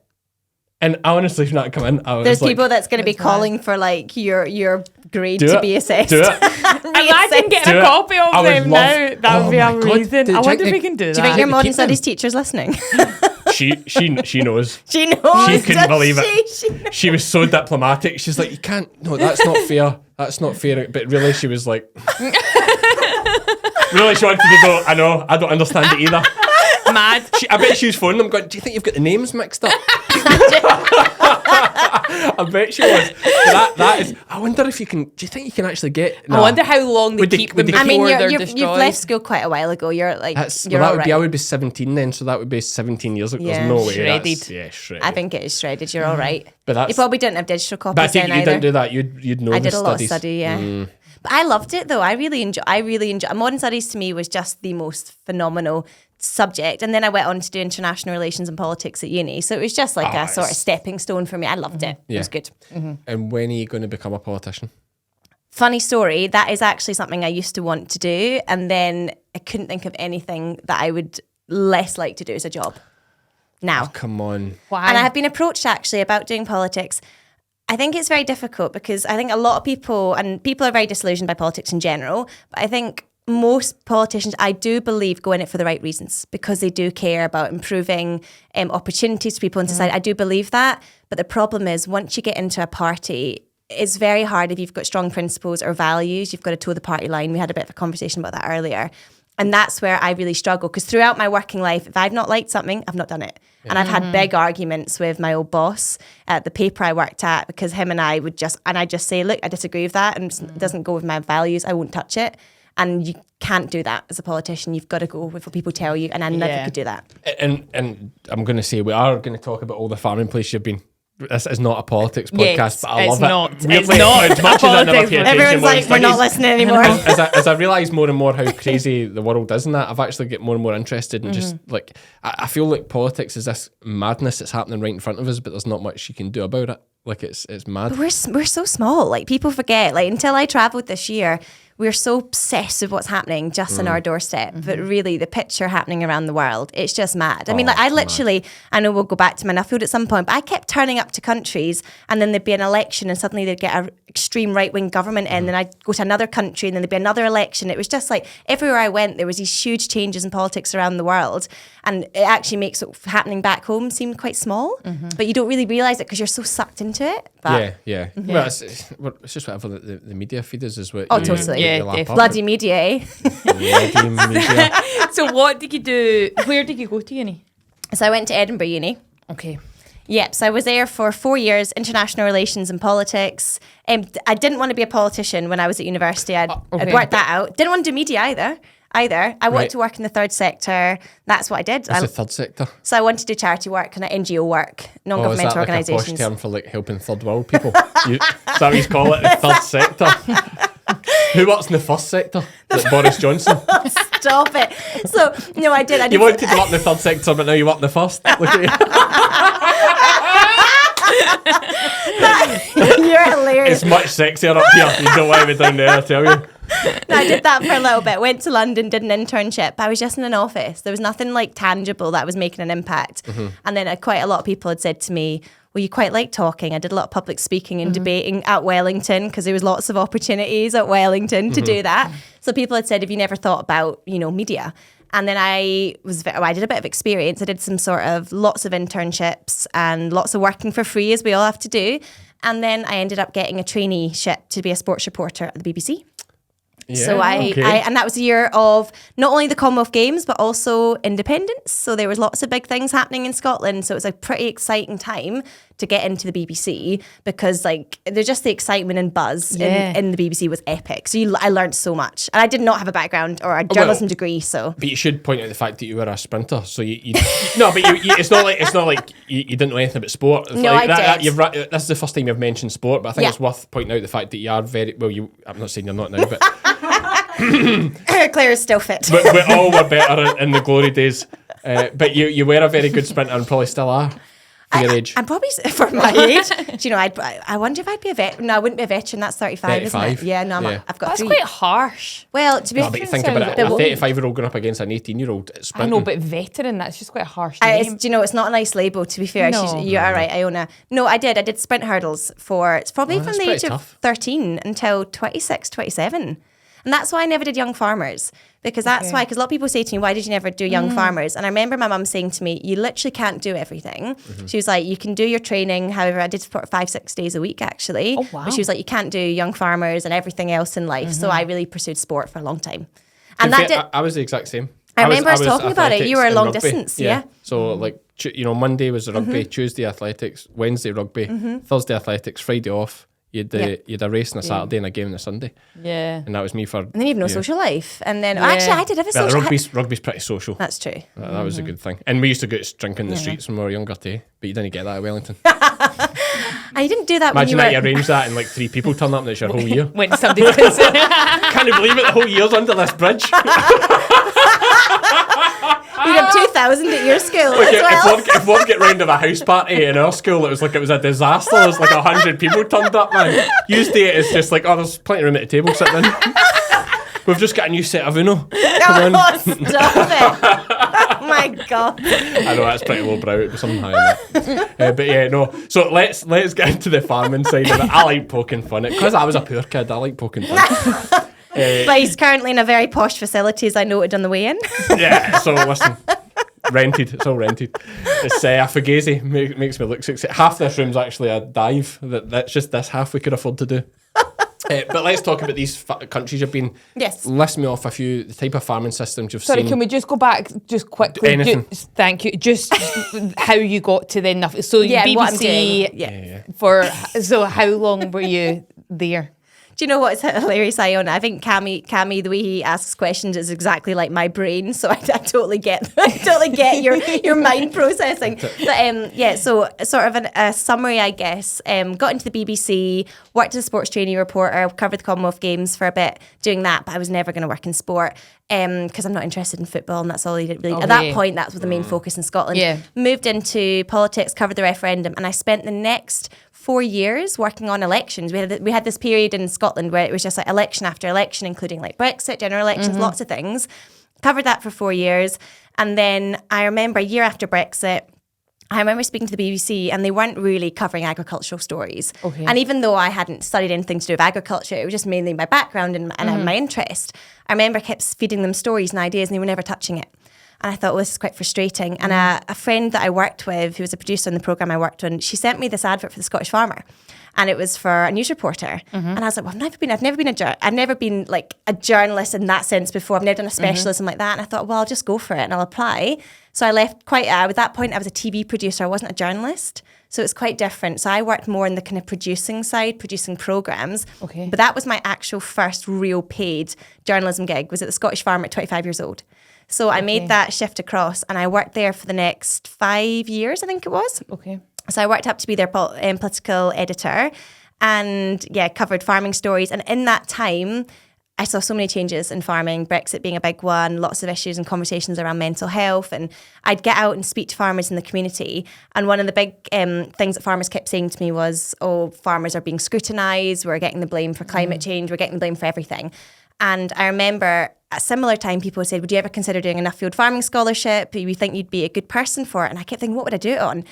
And I honestly, when that come in, there's people that's going to be calling for like your grade to be assessed. Do it. Imagine getting a copy of them now. That would be amazing. I wonder if we can do that. Do you think your modern studies teacher's listening? She knows. She knows. She couldn't does believe she? it. She knows. She was so diplomatic. She's like, you can't. No, that's not fair. That's not fair. But really, she was like, really, she wanted to go. I know. I don't understand it either. Mad. I bet she was phoning them going, do you think you've got the names mixed up? I bet she was. That is, I wonder if you can, do you think you can actually get... I wonder how long they Would they- keep would them they before keep- I mean, they're you've destroyed. left school quite a while ago. You're like, That's, you're well, all that would be, I right. would be 17 then, so that would be 17 years ago. Yeah. There's no way. Shredded. Yeah, shredded. I think it is shredded. You're all right. But that's- you probably didn't have digital copies But I think then you either. didn't do that. You'd know I the did a lot of studies. study, yeah. But I loved it though. I really enjoy. Modern studies to me was just the most phenomenal subject. And then I went on to do international relations and politics at uni. So it was just like a sort of stepping stone for me. I loved it. It was good. And when are you going to become a politician? Funny story. That is actually something I used to want to do, and then I couldn't think of anything that I would less like to do as a job. Now. Come on. Why? And I have been approached actually about doing politics. I think it's very difficult because I think a lot of people, and people are very disillusioned by politics in general, but I think most politicians, I do believe, go in it for the right reasons because they do care about improving opportunities for people in society. I do believe that. But the problem is once you get into a party, it's very hard if you've got strong principles or values. You've got to toe the party line. We had a bit of a conversation about that earlier. And that's where I really struggle because throughout my working life, if I've not liked something, I've not done it. And I've had big arguments with my old boss at the paper I worked at because him and I would I'd just say, look, I disagree with that and it doesn't go with my values. I won't touch it. And you can't do that as a politician. You've got to go with what people tell you. And I never could do that. And I'm going to say, we are going to talk about all the farming places you've been. This is not a politics podcast, Yes, but I it's love not. it. It's Weirdly, not as much a as I never politics pay podcast. attention Everyone's when like, we're not studies- listening anymore. as I realise more and more how crazy the world is in that, I've actually get more and more interested in just like, I feel like politics is this madness that's happening right in front of us, but there's not much you can do about it. Like it's mad. But we're so small. Like people forget. Like until I travelled this year, we're so obsessed with what's happening just on our doorstep. But really, the picture happening around the world, it's just mad. I mean, like I literally, I know we'll go back to my Nuffield at some point, but I kept turning up to countries, and then there'd be an election, and suddenly they'd get an extreme right wing government in. Then I'd go to another country, and then there'd be another election. It was just like everywhere I went, there was these huge changes in politics around the world, and it actually makes it happening back home seem quite small. But you don't really realise it because you're so sucked into it. But Yeah. Well, it's just whatever the media feed us is what. Oh, totally. Yeah, lap up. definitely. bloody media, eh? Bloody media. So what did you do? Where did you go to uni? So I went to Edinburgh Uni. Okay. Yep, so I was there for 4 years, international relations and politics. I didn't want to be a politician when I was at university. I'd worked that out. Didn't want to do media either. I wanted to work in the third sector. That's what I did. It's the third sector. So I wanted to do charity work and NGO work, non-governmental is that like a organisations. posh term for like helping third world people? Is that what you call it? The third sector. Who works in the first sector? Like Boris Johnson. Stop it. So, no, I did. You wanted to go up in the third sector, but now you work in the first. Look at you. You're hilarious. It's much sexier up here. You don't want to be down there, I tell you. No, I did that for a little bit. Went to London, did an internship. I was just in an office. There was nothing like tangible that was making an impact. And then quite a lot of people had said to me, well, you quite like talking. I did a lot of public speaking and debating at Wellington because there was lots of opportunities at Wellington to do that. So people had said, have you never thought about, media? And then I did a bit of experience. I did some sort of lots of internships and lots of working for free, as we all have to do. And then I ended up getting a traineeship to be a sports reporter at the BBC. So and that was a year of not only the Commonwealth Games, but also independence. So there was lots of big things happening in Scotland. So it was a pretty exciting time to get into the BBC because like there's just the excitement and buzz in the BBC was epic. So I learned so much. And I did not have a background or a journalism degree. So, but you should point out the fact that you were a sprinter. So no, but it's not like you didn't know anything about sport. It's No, like I did. This is the first time you've mentioned sport, but I think it's worth pointing out the fact that you are very well. I'm not saying you're not now, but. Claire is still fit. we all were better in the glory days. But you were a very good sprinter and probably still are for your age. I'm probably, for my age, do you know, I wonder if I'd be a vet. No, I wouldn't be a veteran. That's 35, isn't 35. it? Yeah, no, Yeah. I've got That's 3. quite harsh. Well, to be No, but you think about it, a 35-year-old going up against an 18-year-old I sprinting. know, but veteran, that's just quite a harsh name. do you know, it's not a nice label, to be fair. No. You're all right, Iona. No, I did sprint hurdles it's probably from that's the pretty age of tough. 13 until 26, 27. And that's why I never did young farmers, because that's why, because a lot of people say to me, why did you never do young farmers? And I remember my mum saying to me, you literally can't do everything. She was like, you can do your training. However, I did sport 5-6 days a week actually. Oh, wow. But she was like, you can't do young farmers and everything else in life. So I really pursued sport for a long time. And In that fair, did, I was the exact same. I remember us was talking about it. You were athletics long and rugby. distance, yeah. So like, Monday was the rugby, Tuesday athletics, Wednesday rugby, Thursday athletics, Friday off. You had a race on a Saturday and a game on a Sunday. Yeah. And that was me for... and then you have no social life. And then, actually, I did have a Well, social rugby's pretty social. That's true. That was a good thing. And we used to go to drink in the streets when we were younger too, but you didn't get that at Wellington. And you didn't do that Imagine when that you you were... arrange that and like 3 people turn up and it's your whole year. Went to somebody's concert. Can't you believe it? The whole year's under this bridge. You had 2,000 at your school Like, as well. if one get round of a house party in our school, it was a disaster. There was like 100 people turned up, man. Usually it's just like, oh, there's plenty of room at the table, sit down. We've just got a new set of Uno. Come on. Oh, stop it. Oh my God. I know that's pretty lowbrow. It was something high in that. But yeah, no. So let's get into the farming side of it. I like poking fun at it. Because I was a poor kid, I like poking fun. But he's currently in a very posh facility, as I noted on the way in. Yeah, so listen. Rented. It's all rented. It's a fugazi. Makes me look sexy. Half this room's actually a dive. That's just this half we could afford to do. But let's talk about these countries you've been. Yes. List me off a few, the type of farming systems you've Sorry, seen. can we just go back just quickly? Anything. Thank you. Just how you got to the Nuffield. So Yeah, BBC what I'm doing. Yeah. so how long were you there? Do you know what's hilarious, Iona? I think Cammy, the way he asks questions is exactly like my brain, so I totally get your mind processing. But so sort of a summary, I guess. Got into the BBC, worked as a sports training reporter, covered the Commonwealth Games for a bit, doing that, but I was never going to work in sport because I'm not interested in football, and that's all he did really. At that point, that was the main focus in Scotland. Yeah. Moved into politics, covered the referendum, and I spent the next 4 years working on elections. We had this period in Scotland where it was just like election after election, including like Brexit, general elections, lots of things. Covered that for 4 years. And then I remember a year after Brexit, I remember speaking to the BBC and they weren't really covering agricultural stories. Okay. And even though I hadn't studied anything to do with agriculture, it was just mainly my background and my interest. I remember I kept feeding them stories and ideas and they were never touching it. And I thought, well, this is quite frustrating. And a friend that I worked with, who was a producer on the programme I worked on, she sent me this advert for the Scottish Farmer. And it was for a news reporter. And I was like, well, I've never been like a journalist in that sense before. I've never done a specialism like that. And I thought, well, I'll just go for it and I'll apply. So I left at that point, I was a TV producer. I wasn't a journalist. So it's quite different. So I worked more in the kind of producing side, producing programmes. Okay. But that was my actual first real paid journalism gig, was at the Scottish Farmer at 25 years old. So I made that shift across and I worked there for the next 5 years, I think it was. Okay. So I worked up to be their political editor and covered farming stories. And in that time, I saw so many changes in farming, Brexit being a big one, lots of issues and conversations around mental health. And I'd get out and speak to farmers in the community. And one of the big things that farmers kept saying to me was, oh, farmers are being scrutinised, we're getting the blame for climate change, we're getting the blame for everything. And I remember at a similar time, people said, would you ever consider doing a Nuffield Farming Scholarship? We think you'd be a good person for it. And I kept thinking, what would I do it on?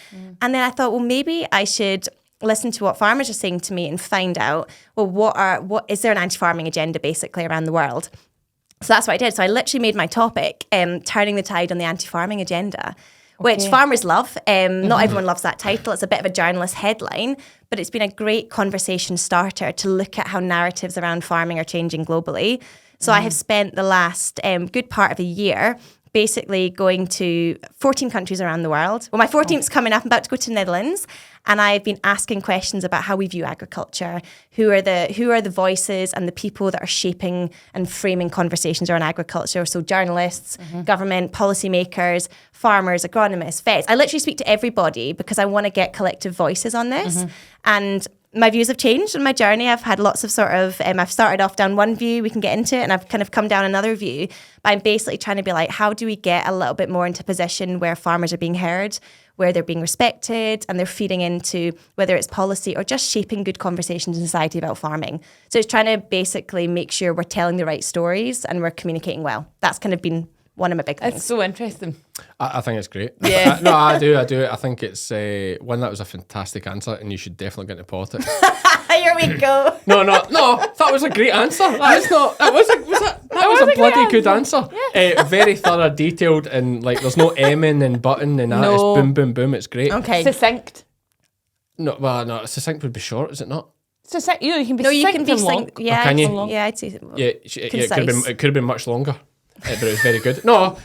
And then I thought, well, maybe I should listen to what farmers are saying to me and find out, well, what is there an anti-farming agenda basically around the world? So that's what I did. So I literally made my topic, turning the tide on the anti-farming agenda, which farmers love. Not everyone loves that title. It's a bit of a journalist headline, but it's been a great conversation starter to look at how narratives around farming are changing globally. So I have spent the last good part of a year basically going to 14 countries around the world. Well, my 14th's coming up. I'm about to go to the Netherlands. And I've been asking questions about how we view agriculture, who are the voices and the people that are shaping and framing conversations around agriculture. So journalists, government, policymakers, farmers, agronomists, vets. I literally speak to everybody because I want to get collective voices on this. And my views have changed on my journey. I've had lots of I've started off down one view, we can get into it, and I've kind of come down another view. But I'm basically trying to be like, how do we get a little bit more into a position where farmers are being heard, where they're being respected, and they're feeding into whether it's policy or just shaping good conversations in society about farming. So it's trying to basically make sure we're telling the right stories and we're communicating well. That's kind of been one of my big things. It's so interesting. I think it's great. Yeah. No, I do. I think it's one that was a fantastic answer, and you should definitely get into politics. Here we go. No, that was a great answer. That was a bloody good answer. Very thorough, detailed, and like there's no emming and button and that. No. It's boom, boom, boom. It's great. Okay. Succinct. No, succinct would be short, is it not? Succinct. You can be No, succinct you can be and long. succinct. Yeah, can you? Yeah, I'd say. Yeah, it Concise. could have been much longer. But it was very good. No,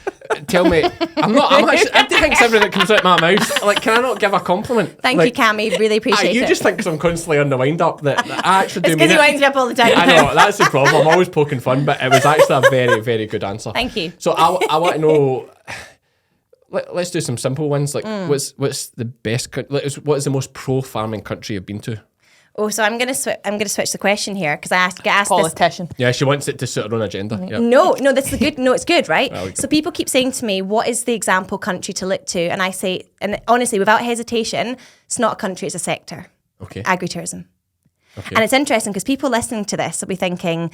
tell me, I do think everything that comes out my mouth. Like, can I not give a compliment? Thank you, Cammy. Really appreciate You it. just think because I'm constantly on the wind up that I actually do It's mean because he it. winds me up all the time. I know, that's the problem. I'm always poking fun, but it was actually a very, very good answer. Thank you. So I want to know. Let's do some simple ones. Like, what's the best? What is the most pro-farming country you've been to? Oh, so I'm gonna switch the question here because I get asked this. Politician. Yeah, she wants it to suit her own agenda. Yeah. No, that's the good. No, it's good, right? Well, So people keep saying to me, "What is the example country to look to?" And I say, and honestly, without hesitation, it's not a country; it's a sector. Okay. Agritourism. Okay. And it's interesting because people listening to this will be thinking,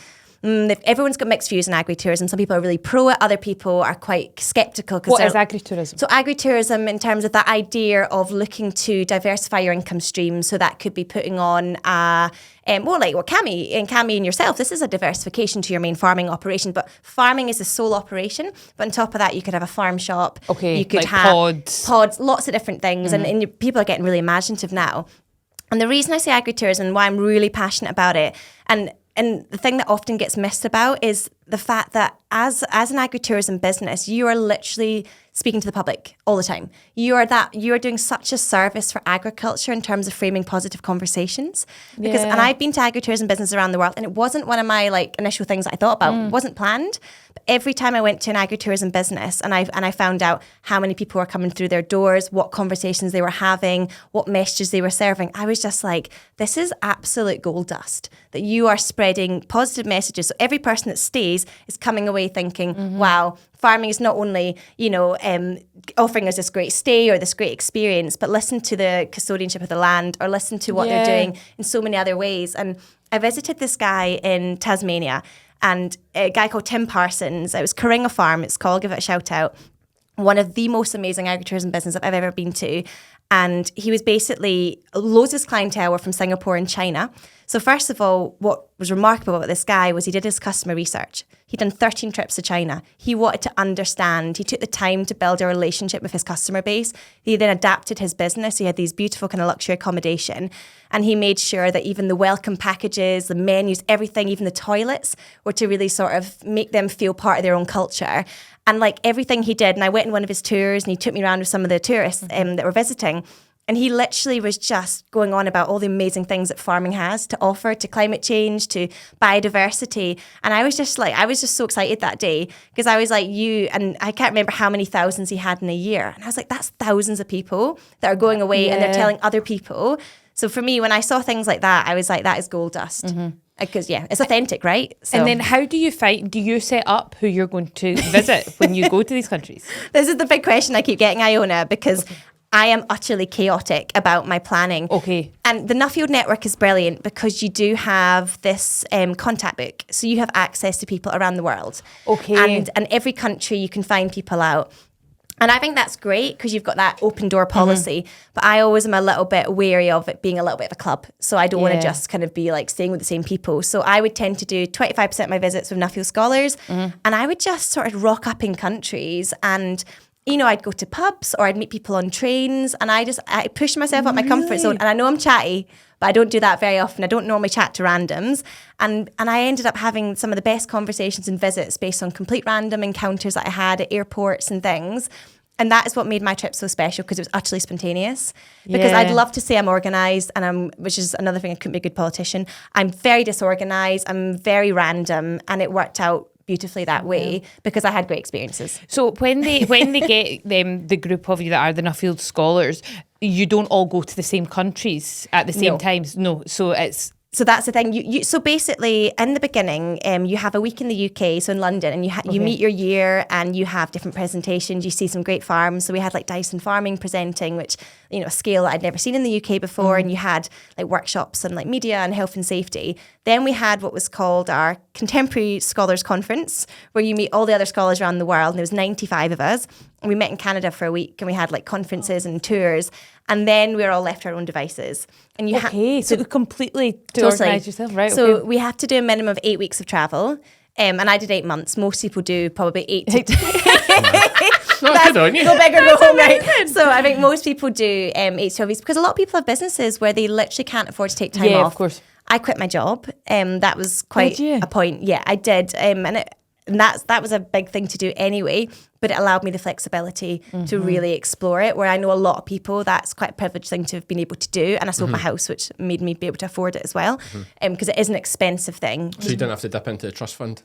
everyone's got mixed views on agritourism. Some people are really pro it, other people are quite sceptical. What is agritourism? So agritourism, in terms of that idea of looking to diversify your income stream, so that could be putting on Cammy and yourself, this is a diversification to your main farming operation, but farming is a sole operation. But on top of that, you could have a farm shop. Okay, you could like have pods, lots of different things, and people are getting really imaginative now. And the reason I say agritourism and why I'm really passionate about it, and the thing that often gets missed about is the fact that as an agritourism business, you are literally speaking to the public all the time. You are doing such a service for agriculture in terms of framing positive conversations. And I've been to agritourism business around the world, and it wasn't one of my initial things that I thought about. It wasn't planned. But every time I went to an agritourism business and I found out how many people were coming through their doors, what conversations they were having, what messages they were serving, I was just like, this is absolute gold dust, that you are spreading positive messages. So every person that stays is coming away thinking, wow, farming is not only, offering us this great stay or this great experience, but listen to the custodianship of the land or listen to what they're doing in so many other ways. And I visited this guy in Tasmania, and a guy called Tim Parsons. It was Coringa Farm, it's called, give it a shout out. One of the most amazing agritourism businesses I've ever been to. And he was basically, loads of his clientele were from Singapore and China. So first of all, what was remarkable about this guy was he did his customer research. He'd done 13 trips to China. He wanted to understand. He took the time to build a relationship with his customer base. He then adapted his business. He had these beautiful kind of luxury accommodation. And he made sure that even the welcome packages, the menus, everything, even the toilets, were to really sort of make them feel part of their own culture. And everything he did, and I went on one of his tours and he took me around with some of the tourists that were visiting. And he literally was just going on about all the amazing things that farming has to offer to climate change, to biodiversity. And I was just so excited that day because I was like, and I can't remember how many thousands he had in a year. And I was like, that's thousands of people that are going away and they're telling other people. So for me, when I saw things like that, I was like, that is gold dust. Because, it's authentic, right? So. And then how do you set up who you're going to visit when you go to these countries? This is the big question I keep getting, Iona, because I am utterly chaotic about my planning. Okay. And the Nuffield network is brilliant because you do have this contact book. So you have access to people around the world. Okay. And every country you can find people out. And I think that's great because you've got that open door policy. But I always am a little bit wary of it being a little bit of a club. So I don't want to just kind of be staying with the same people. So I would tend to do 25% of my visits with Nuffield Scholars. And I would just sort of rock up in countries and... I'd go to pubs or I'd meet people on trains and I push myself out my comfort zone. And I know I'm chatty, but I don't do that very often. I don't normally chat to randoms. And I ended up having some of the best conversations and visits based on complete random encounters that I had at airports and things. And that is what made my trip so special because it was utterly spontaneous. Because I'd love to say I'm organised, which is another thing, I couldn't be a good politician. I'm very disorganised, I'm very random, and it worked out beautifully that way because I had great experiences. So when they get the group of you that are the Nuffield Scholars, you don't all go to the same countries at the same times? No. So it's So that's the thing. So basically, in the beginning, you have a week in the UK, so in London, and you meet your year, and you have different presentations. You see some great farms. So we had like Dyson Farming presenting, which a scale that I'd never seen in the UK before, and you had like workshops on like media and health and safety. Then we had what was called our Contemporary Scholars Conference, where you meet all the other scholars around the world, and there was 95 of us. And we met in Canada for a week, and we had like conferences and tours, and then we were all left to our own devices. And you so completely to organise yourself, right? So we have to do a minimum of 8 weeks of travel, and I did 8 months. Most people do probably 8 to Good on you. Go big or go home, right? So I think most people do 8 to 12 weeks, because a lot of people have businesses where they literally can't afford to take time off. Yeah, of course. I quit my job. That was quite a point. Yeah, I did. And that was a big thing to do anyway, but it allowed me the flexibility to really explore it, where I know a lot of people, that's quite a privileged thing to have been able to do. And I sold my house, which made me be able to afford it as well, because it is an expensive thing. So you didn't have to dip into the trust fund?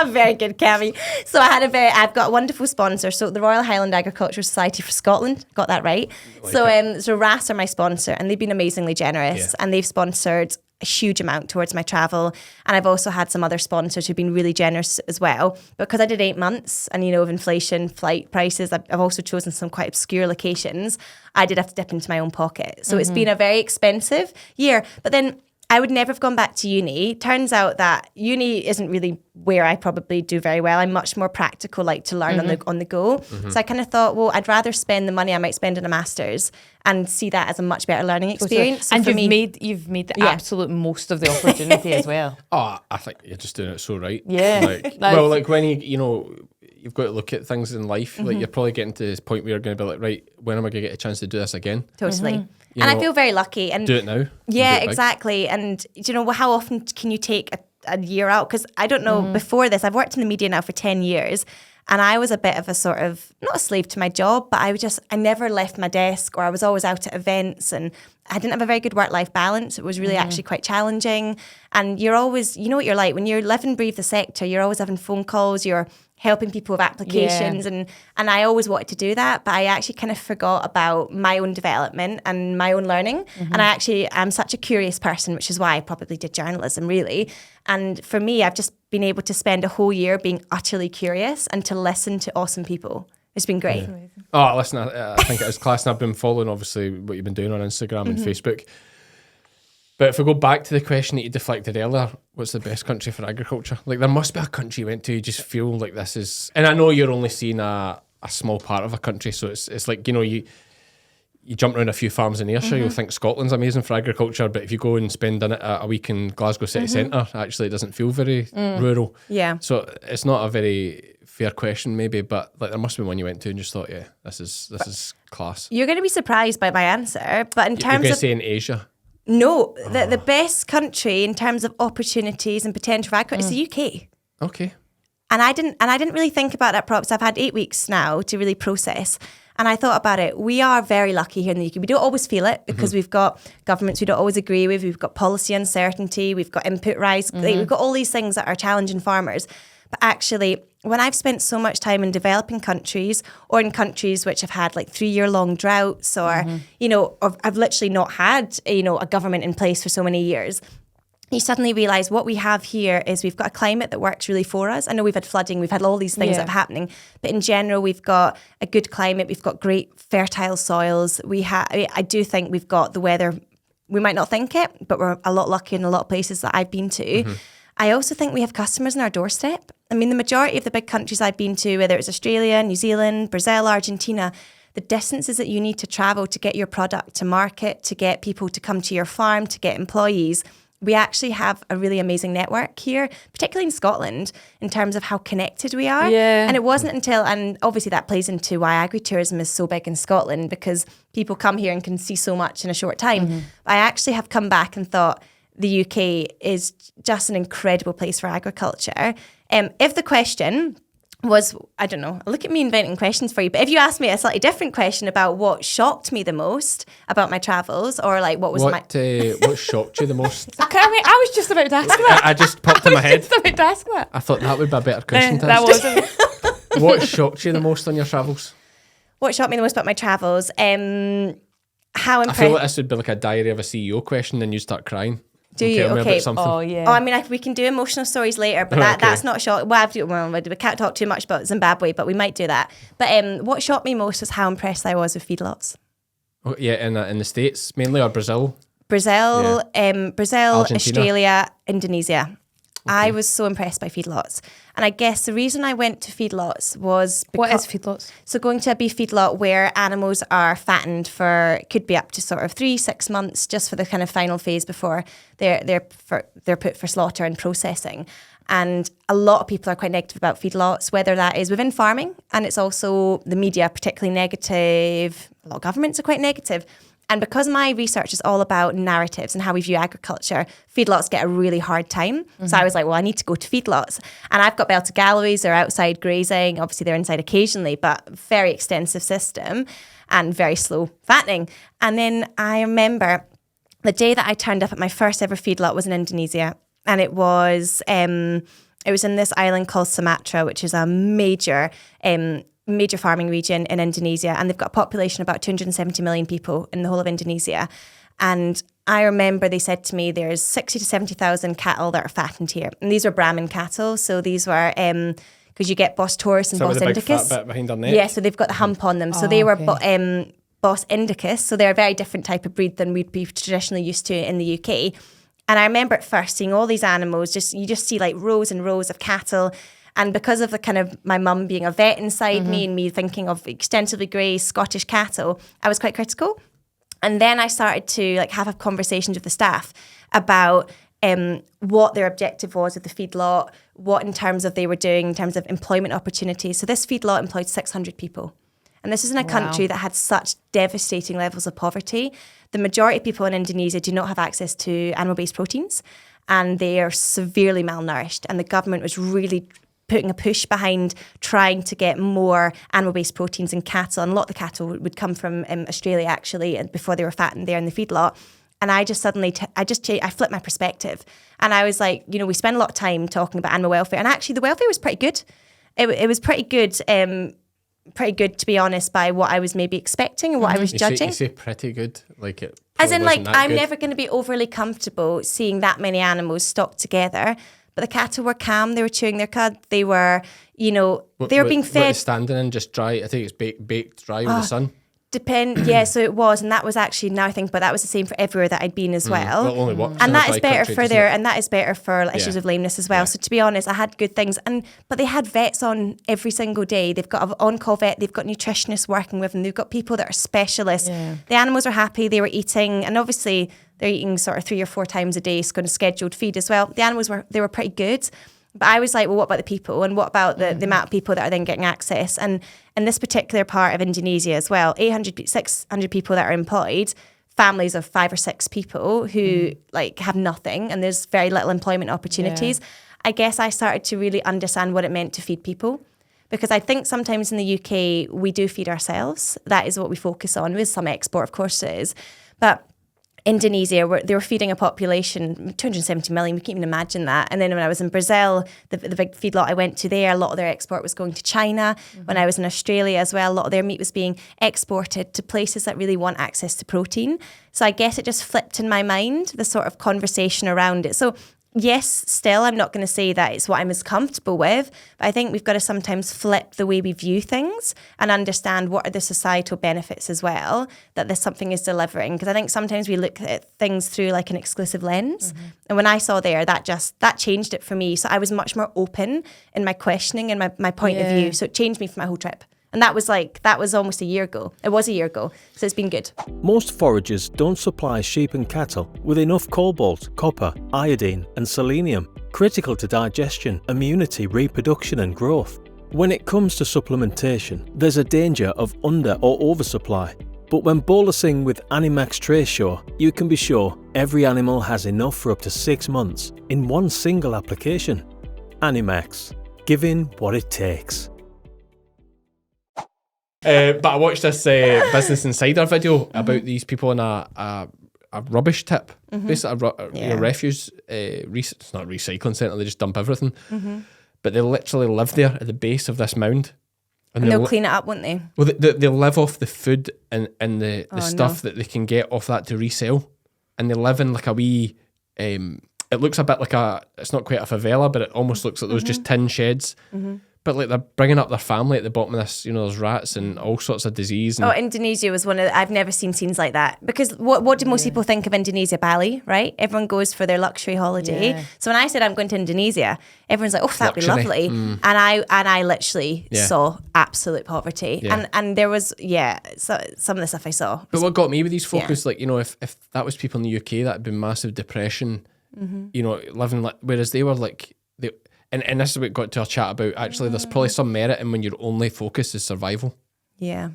Very good, Cammy. So I've got a wonderful sponsor. So the Royal Highland Agricultural Society for Scotland, got that right. So RAS are my sponsor, and they've been amazingly generous, and they've sponsored a huge amount towards my travel. And I've also had some other sponsors who've been really generous as well. Because I did 8 months, and of inflation, flight prices, I've also chosen some quite obscure locations. I did have to dip into my own pocket. So it's been a very expensive year. But then I would never have gone back to uni. Turns out that uni isn't really where I probably do very well. I'm much more practical, like to learn on the go. So I kind of thought, well, I'd rather spend the money I might spend on a master's and see that as a much better learning experience. And you've made the absolute most of the opportunity as well. Oh, I think you're just doing it so right. Yeah. Like when you've got to look at things in life. Like you're probably getting to this point where you're going to be like, right, when am I going to get a chance to do this again? Totally. And I feel very lucky. And do it now. Yeah, exactly. And how often can you take a year out? Because I don't know, before this, I've worked in the media now for 10 years. And I was a bit of a sort of, not a slave to my job, but I never left my desk, or I was always out at events, and I didn't have a very good work-life balance. It was really actually quite challenging. And you're always, you know what you're like, when you live and breathe the sector, you're always having phone calls, you're helping people with applications, and I always wanted to do that, but I actually kind of forgot about my own development and my own learning. And I'm such a curious person, which is why I probably did journalism, really. And for me, I've just been able to spend a whole year being utterly curious and to listen to awesome people. It's been great. Oh, listen, I think it was class, and I've been following, obviously, what you've been doing on Instagram and Facebook. But if we go back to the question that you deflected earlier, what's the best country for agriculture? Like, there must be a country you went to, you just feel like this is... And I know you're only seeing a small part of a country, so it's like, you jump around a few farms in Ayrshire, you'll think Scotland's amazing for agriculture, but if you go and spend a week in Glasgow city centre, actually it doesn't feel very rural. Yeah. So it's not a very fair question maybe, but like there must be one you went to and just thought, yeah, this is class. You're going to be surprised by my answer, but in terms of... You're going to say in Asia? No, the best country in terms of opportunities and potential for agriculture is the UK. Okay. And I didn't really think about that properly. So I've had 8 weeks now to really process. And I thought about it. We are very lucky here in the UK. We don't always feel it because we've got governments we don't always agree with. We've got policy uncertainty. We've got input rise. We've got all these things that are challenging farmers. But actually, when I've spent so much time in developing countries, or in countries which have had like 3-year-long droughts, or, or I've literally not had, a government in place for so many years, you suddenly realise what we have here is we've got a climate that works really for us. I know we've had flooding, we've had all these things that are happening, but in general, we've got a good climate, we've got great fertile soils. I do think we've got the weather. We might not think it, but we're a lot luckier in a lot of places that I've been to. I also think we have customers on our doorstep. I mean, the majority of the big countries I've been to, whether it's Australia, New Zealand, Brazil, Argentina, the distances that you need to travel to get your product to market, to get people to come to your farm, to get employees, we actually have a really amazing network here, particularly in Scotland, in terms of how connected we are. Yeah. And it wasn't until, and obviously that plays into why agritourism is so big in Scotland, because people come here and can see so much in a short time. I actually have come back and thought, the UK is just an incredible place for agriculture. If the question was, I don't know, look at me inventing questions for you, but if you asked me a slightly different question about what shocked me the most about my travels, or like what shocked you the most? I was just about to ask that. I just popped in my head. Just about to ask that. I thought that would be a better question to that ask. was What shocked you the most on your travels? What shocked me the most about my travels? how I feel like impressed. this would be like a diary of a CEO question, and you start crying. Do and you? tell me Okay. about something. Oh yeah. Oh, I mean, we can do emotional stories later, but Okay. that's not shocking. Well, we can't talk too much about Zimbabwe, but we might do that. But what shocked me most is how impressed I was with feedlots. Oh, yeah, in the States mainly, or Brazil. Brazil, Argentina. Australia, Indonesia. I was so impressed by feedlots. And I guess the reason I went to feedlots was because... What is feedlots? So going to a beef feedlot where animals are fattened for, could be up to sort of 3-6 months, just for the kind of final phase before they're put for slaughter and processing. And a lot of people are quite negative about feedlots, whether that is within farming, and it's also the media particularly negative. A lot of governments are quite negative. And because my research is all about narratives and how we view agriculture, feedlots get a really hard time. So I was like, well, I need to go to feedlots. And I've got Belted Galloways, they're outside grazing. Obviously, they're inside occasionally, but very extensive system and very slow fattening. And then I remember the day that I turned up at my first ever feedlot was in Indonesia. And it was in this island called Sumatra, which is a major farming region in Indonesia, and they've got a population of about 270 million people in the whole of Indonesia. And I remember they said to me, there's 60 to 70,000 cattle that are fattened here. And these were Brahman cattle. So these were, because you get Bos Taurus and So Bos with the big Indicus. fat bit behind their neck. Yeah, so they've got the hump on them. So they were okay. Bos Indicus. So they're a very different type of breed than we'd be traditionally used to in the UK. And I remember at first seeing all these animals, you just see like rows and rows of cattle. And because of the kind of my mum being a vet inside me and me thinking of extensively grazed Scottish cattle, I was quite critical. And then I started to like have conversations with the staff about what their objective was with the feedlot, what in terms of they were doing in terms of employment opportunities. So this feedlot employed 600 people. And this is in a country that had such devastating levels of poverty. The majority of people in Indonesia do not have access to animal-based proteins, and they are severely malnourished. And the government was really putting a push behind trying to get more animal-based proteins in cattle. And a lot of the cattle would come from Australia, actually, and before they were fattened there in the feedlot. And I just suddenly, I flipped my perspective. And I was like, we spend a lot of time talking about animal welfare. And actually, the welfare was pretty good. It was pretty good. Pretty good, to be honest, by what I was maybe expecting and what I was judging. You say pretty good, like it. As in, like, wasn't that I'm good. never going to be overly comfortable seeing that many animals stocked together. But the cattle were calm. They were chewing their cud. They were, they were being What fed. is standing in just dry? I think it's baked dry with the sun. Yeah, so it was, and that was actually, now I think, but that was the same for everywhere that I'd been as well. Well, it only works in And a that dry is better country, for doesn't their, it? and that is better for like, issues Yeah. of lameness as well. Yeah. So to be honest, I had good things, but they had vets on every single day. They've got an on-call vet. They've got nutritionists working with them. They've got people that are specialists. Yeah. The animals were happy. They were eating, and obviously they're eating sort of 3 or 4 times a day, kind of scheduled feed as well. The animals were pretty good. But I was like, well, what about the people? And what about the amount of people that are then getting access? And in this particular part of Indonesia as well, 600 people that are employed, families of 5 or 6 people who like have nothing, and there's very little employment opportunities. Yeah. I guess I started to really understand what it meant to feed people. Because I think sometimes in the UK, we do feed ourselves. That is what we focus on, with some export, of course it is. But Indonesia, they were feeding a population, 270 million, we can't even imagine that. And then when I was in Brazil, the big feedlot I went to there, a lot of their export was going to China. When I was in Australia as well, a lot of their meat was being exported to places that really want access to protein. So I guess it just flipped in my mind, the sort of conversation around it. So yes, still, I'm not going to say that it's what I'm as comfortable with, but I think we've got to sometimes flip the way we view things and understand what are the societal benefits as well that this something is delivering. Because I think sometimes we look at things through like an exclusive lens. And when I saw there, that changed it for me. So I was much more open in my questioning and my point of view. So it changed me for my whole trip. And that was almost a year ago. It was a year ago. So it's been good. Most foragers don't supply sheep and cattle with enough cobalt, copper, iodine and selenium, critical to digestion, immunity, reproduction and growth. When it comes to supplementation, there's a danger of under or oversupply. But when bolusing with Animax Tracesure, you can be sure every animal has enough for up to 6 months in one single application. Animax, giving what it takes. But I watched this Business Insider video about these people on a rubbish tip, basically a refuse, it's not a recycling centre, they just dump everything. But they literally live there at the base of this mound. And they'll clean it up, won't they? Well, they live off the food and the stuff that they can get off that to resell. And they live in like a wee, it looks a bit like it's not quite a favela, but it almost looks like those just tin sheds. But like they're bringing up their family at the bottom of this, there's rats and all sorts of disease. And Indonesia was I've never seen scenes like that. Because what do most people think of Indonesia? Bali, right? Everyone goes for their luxury holiday. Yeah. So when I said I'm going to Indonesia, everyone's like, oh, that'd be lovely. And I literally saw absolute poverty. Yeah. And there was, so some of the stuff I saw. But what got me with these folk is like, if that was people in the UK, that'd been massive depression, living like, whereas they were like, And this is what got to our chat about, actually, there's probably some merit in when your only focus is survival. Yeah.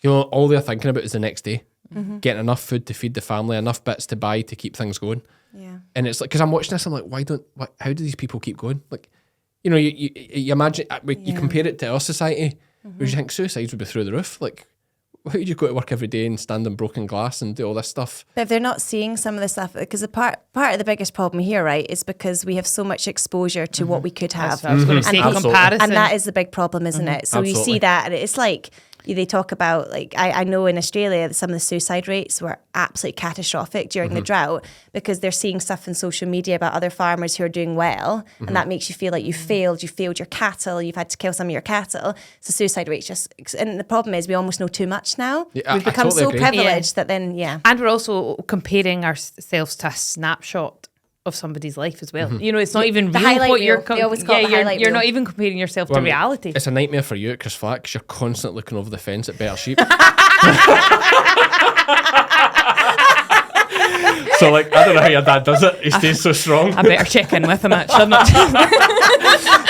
All they're thinking about is the next day. Getting enough food to feed the family, enough bits to buy to keep things going. Yeah. And it's like, because I'm watching this, I'm like, how do these people keep going? Like, you imagine, you compare it to our society, where you think suicides would be through the roof. Like, why would you go to work every day and stand on broken glass and do all this stuff? But if they're not seeing some of the stuff, because the part of the biggest problem here, right, is because we have so much exposure to what we could have. I was going to say comparison. And that is the big problem, isn't it? So you see that, and it's like, they talk about, like, I know in Australia, some of the suicide rates were absolutely catastrophic during the drought, because they're seeing stuff in social media about other farmers who are doing well, and that makes you feel like you failed your cattle, you've had to kill some of your cattle. So suicide rates and the problem is we almost know too much now. Yeah, We've become totally so agree. privileged that then, And we're also comparing ourselves to a snapshot of somebody's life as well. It's not even The real highlight what reel. you're They always call it the highlight you're reel. not even comparing yourself to reality. It's a nightmare for you at Chris Flack, because you're constantly looking over the fence at better sheep. So, like, I don't know how your dad does it. He stays so strong. I better check in with him, actually. I'm not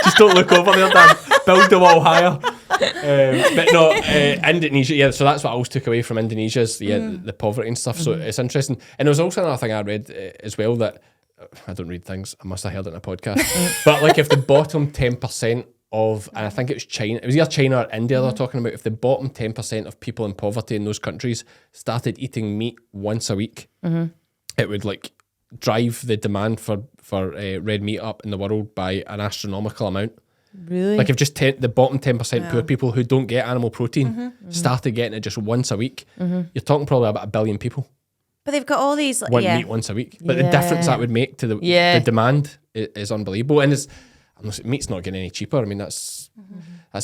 Just don't look over there, Dad. Build the wall higher. But no, Indonesia, so that's what I always took away from Indonesia is the poverty and stuff. So it's interesting. And there was also another thing I read as well, that I don't read things, I must have heard it in a podcast. But like, if the bottom 10% of, and I think it was China, it was either China or India they're talking about, if the bottom 10% of people in poverty in those countries started eating meat once a week, it would like drive the demand for red meat up in the world by an astronomical amount. Really? Like if just the bottom 10% poor people who don't get animal protein started getting it just once a week, you're talking probably about 1 billion people but they've got all these, want meat once a week. But the difference that would make to the demand is unbelievable. And meat's not getting any cheaper. I mean, that's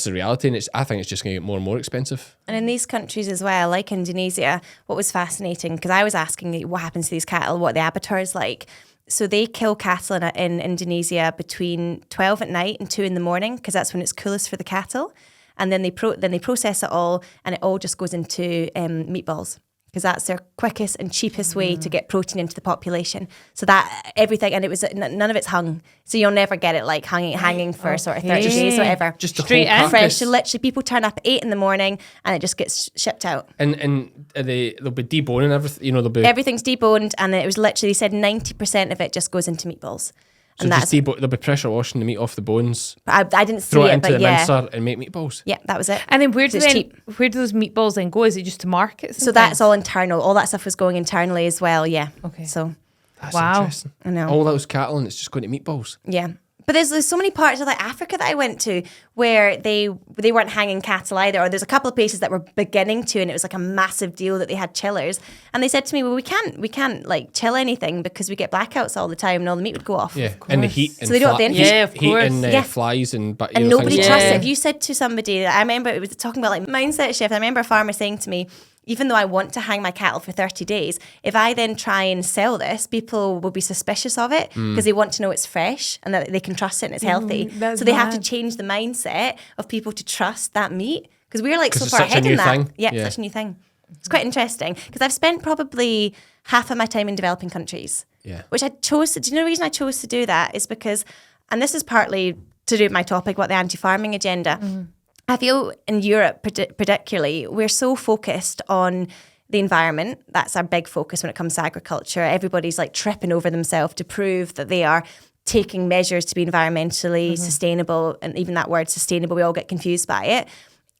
the reality. And I think it's just going to get more and more expensive. And in these countries as well, like Indonesia, what was fascinating, because I was asking what happens to these cattle, what the abattoir is like. So they kill cattle in Indonesia between 12 at night and 2 in the morning, because that's when it's coolest for the cattle. And then they process it all, and it all just goes into meatballs, because that's their quickest and cheapest way to get protein into the population. So that everything, and it was none of it's hung, so you'll never get it like hanging for sort of 30 days or whatever. Just the Straight whole in. Fresh. carcass. So literally, people turn up at 8 in the morning, and it just gets shipped out. And they'll be deboning everything. They'll be Everything's deboned, and it was literally, they said 90% of it just goes into meatballs. so And just they'll be pressure washing the meat off the bones, I didn't see throw it it, into but the yeah. mincer and make meatballs. Yeah, that was it. And then where do So it's cheap. those meatballs then go? Is it just to market? So that's all internal. All that stuff was going internally as well, yeah. Okay. So, That's Wow. interesting. I know. All those cattle and it's just going to meatballs. yeah. But there's so many parts of like Africa that I went to where they weren't hanging cattle either, or there's a couple of places that were beginning to, and it was like a massive deal that they had chillers. And they said to me, well, we can't like chill anything because we get blackouts all the time and all the meat would go off. Yeah, and the heat. So they don't have the heat, Yeah, of heat course. and Yeah. flies and but And nobody things trusts like it. that. If you said to somebody, I remember it was talking about like mindset shift. I remember a farmer saying to me, even though I want to hang my cattle for 30 days, if I then try and sell this, people will be suspicious of it because they want to know it's fresh and that they can trust it and it's healthy. that's So they have to mad. change the mindset of people to trust that meat, because we're like 'Cause so it's far such a ahead in new that. thing. Yeah, Yeah. such a new thing. It's quite interesting because I've spent probably half of my time in developing countries. Yeah. Which I chose to, do you know the reason I chose to do that is because, and this is partly to do with my topic about the anti-farming agenda. I feel in Europe particularly, we're so focused on the environment. That's our big focus when it comes to agriculture. Everybody's like tripping over themselves to prove that they are taking measures to be environmentally sustainable. And even that word sustainable, we all get confused by it.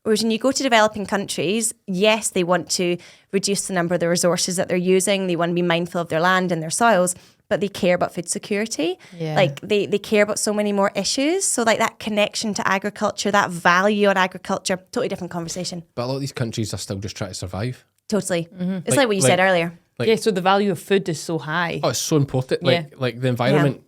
Whereas when you go to developing countries, yes, they want to reduce the number of the resources that they're using. They want to be mindful of their land and their soils. but they care about food security. Yeah. Like they care about so many more issues. So like that connection to agriculture, that value on agriculture, totally different conversation. But a lot of these countries are still just trying to survive. Totally. It's like what you said earlier. Like- yeah, so the value of food is so high. Oh, it's so important. Like the environment.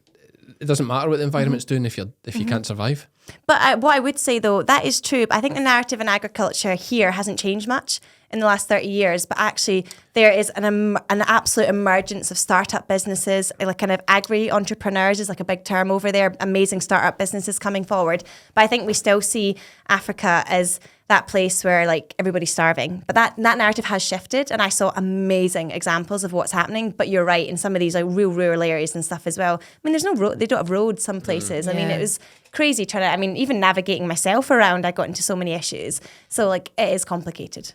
It doesn't matter what the environment's doing if you can't survive. But what I would say, though, that is true. But I think the narrative in agriculture here hasn't changed much in the last 30 years. But actually, there is an absolute emergence of startup businesses, like kind of agri-entrepreneurs is like a big term over there, amazing startup businesses coming forward. But I think we still see Africa as that place where like everybody's starving. But that narrative has shifted, and I saw amazing examples of what's happening. But you're right, in some of these like real rural areas and stuff as well. I mean, there's no road; they don't have roads some places. I mean, it was crazy trying to. I mean, even navigating myself around, I got into so many issues. So like, it is complicated.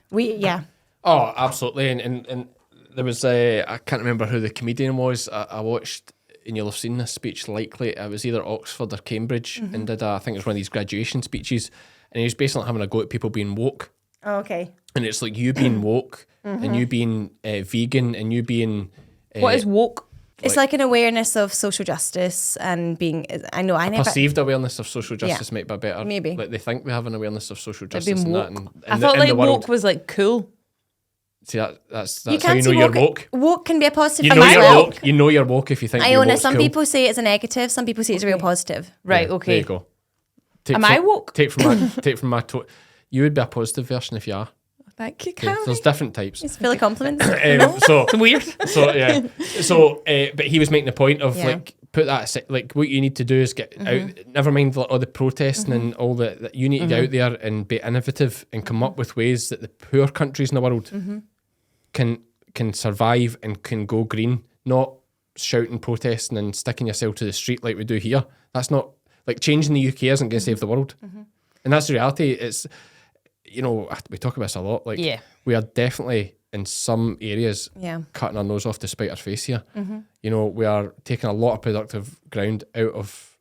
Oh, absolutely. And there was I can't remember who the comedian was. I watched. And you'll have seen this speech likely. It was either Oxford or Cambridge, and did I think it was one of these graduation speeches. And he was basically having a go at people being woke. Oh, okay. And it's like you being woke and you being vegan and you being... what is woke? It's like an awareness of social justice and being... I know, I never... Perceived awareness of social justice might be better. Maybe. Like they think they have an awareness of social Being justice and woke. that. I thought like woke was like cool. See, that's You how you can't know see you're woke. Woke can be a positive You thing know as you're well. woke. You know you're woke if you think you're Iona, woke's some cool. people say it's a negative, some people say it's a real positive. Right, Yeah, okay. There you go. Take Am I woke? Take from my you would be a positive version if you are. Thank you, Yeah, Cammy. there's different types. It's full of compliments. So Weird. So yeah. So but he was making the point of Yeah. like put that aside, like what you need to do is get out. Never mind all the protesting and all that you need to get out there and be innovative and come up with ways that the poor countries in the world can survive and can go green. Not shouting, protesting, and sticking yourself to the street like we do here. That's not like changing the UK isn't going to save the world, and that's the reality. It's we talk about this a lot. Like we are definitely in some areas cutting our nose off to spite our face here. You know, we are taking a lot of productive ground out of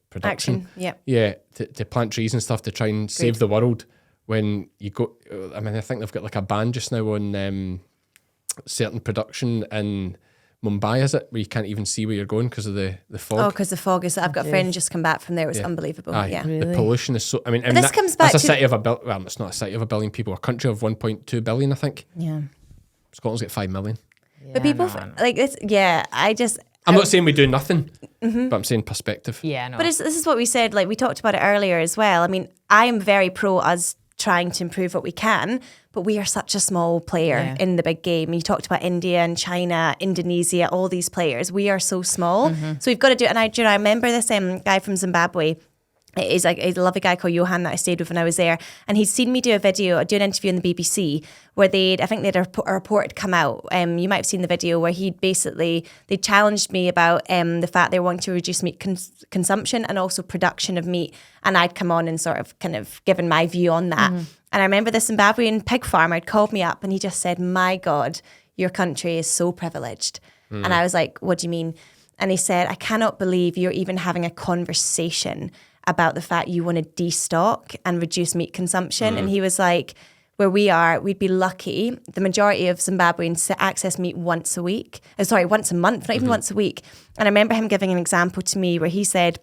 production. Action, To plant trees and stuff to try and save the world. When you go, I mean, I think they've got like a ban just now on certain production in Mumbai, is it? Where you can't even see where you're going because of the fog. Oh, because the fog is... I've got a friend just come back from there. It was unbelievable. Aye, Yeah. the pollution is so... I mean, this comes back that's a to- city of well, it's not a city of 1 billion people, a country of 1.2 billion, I think. Yeah. Scotland's got 5 million. But people... Like this... Yeah, I just... I'm not saying we do nothing, but I'm saying perspective. Yeah, no. But this is what we said, like we talked about it earlier as well. I mean, I am very pro us trying to improve what we can, but we are such a small player in the big game. You talked about India and China, Indonesia, all these players. We are so small. So we've got to do it. And I remember this guy from Zimbabwe. He's like a lovely guy called Johan that I stayed with when I was there. And he'd seen me do an interview in the BBC where I think they'd a report come out. You might have seen the video where they challenged me about the fact they want to reduce meat consumption and also production of meat. And I'd come on and sort of kind of given my view on that. And I remember the Zimbabwean pig farmer had called me up and he just said, "My God, your country is so privileged." And I was like, "What do you mean?" And he said, "I cannot believe you're even having a conversation about the fact you want to destock and reduce meat consumption." And he was like, where we are, we'd be lucky. The majority of Zimbabweans access meat once a month, not even once a week. And I remember him giving an example to me where he said,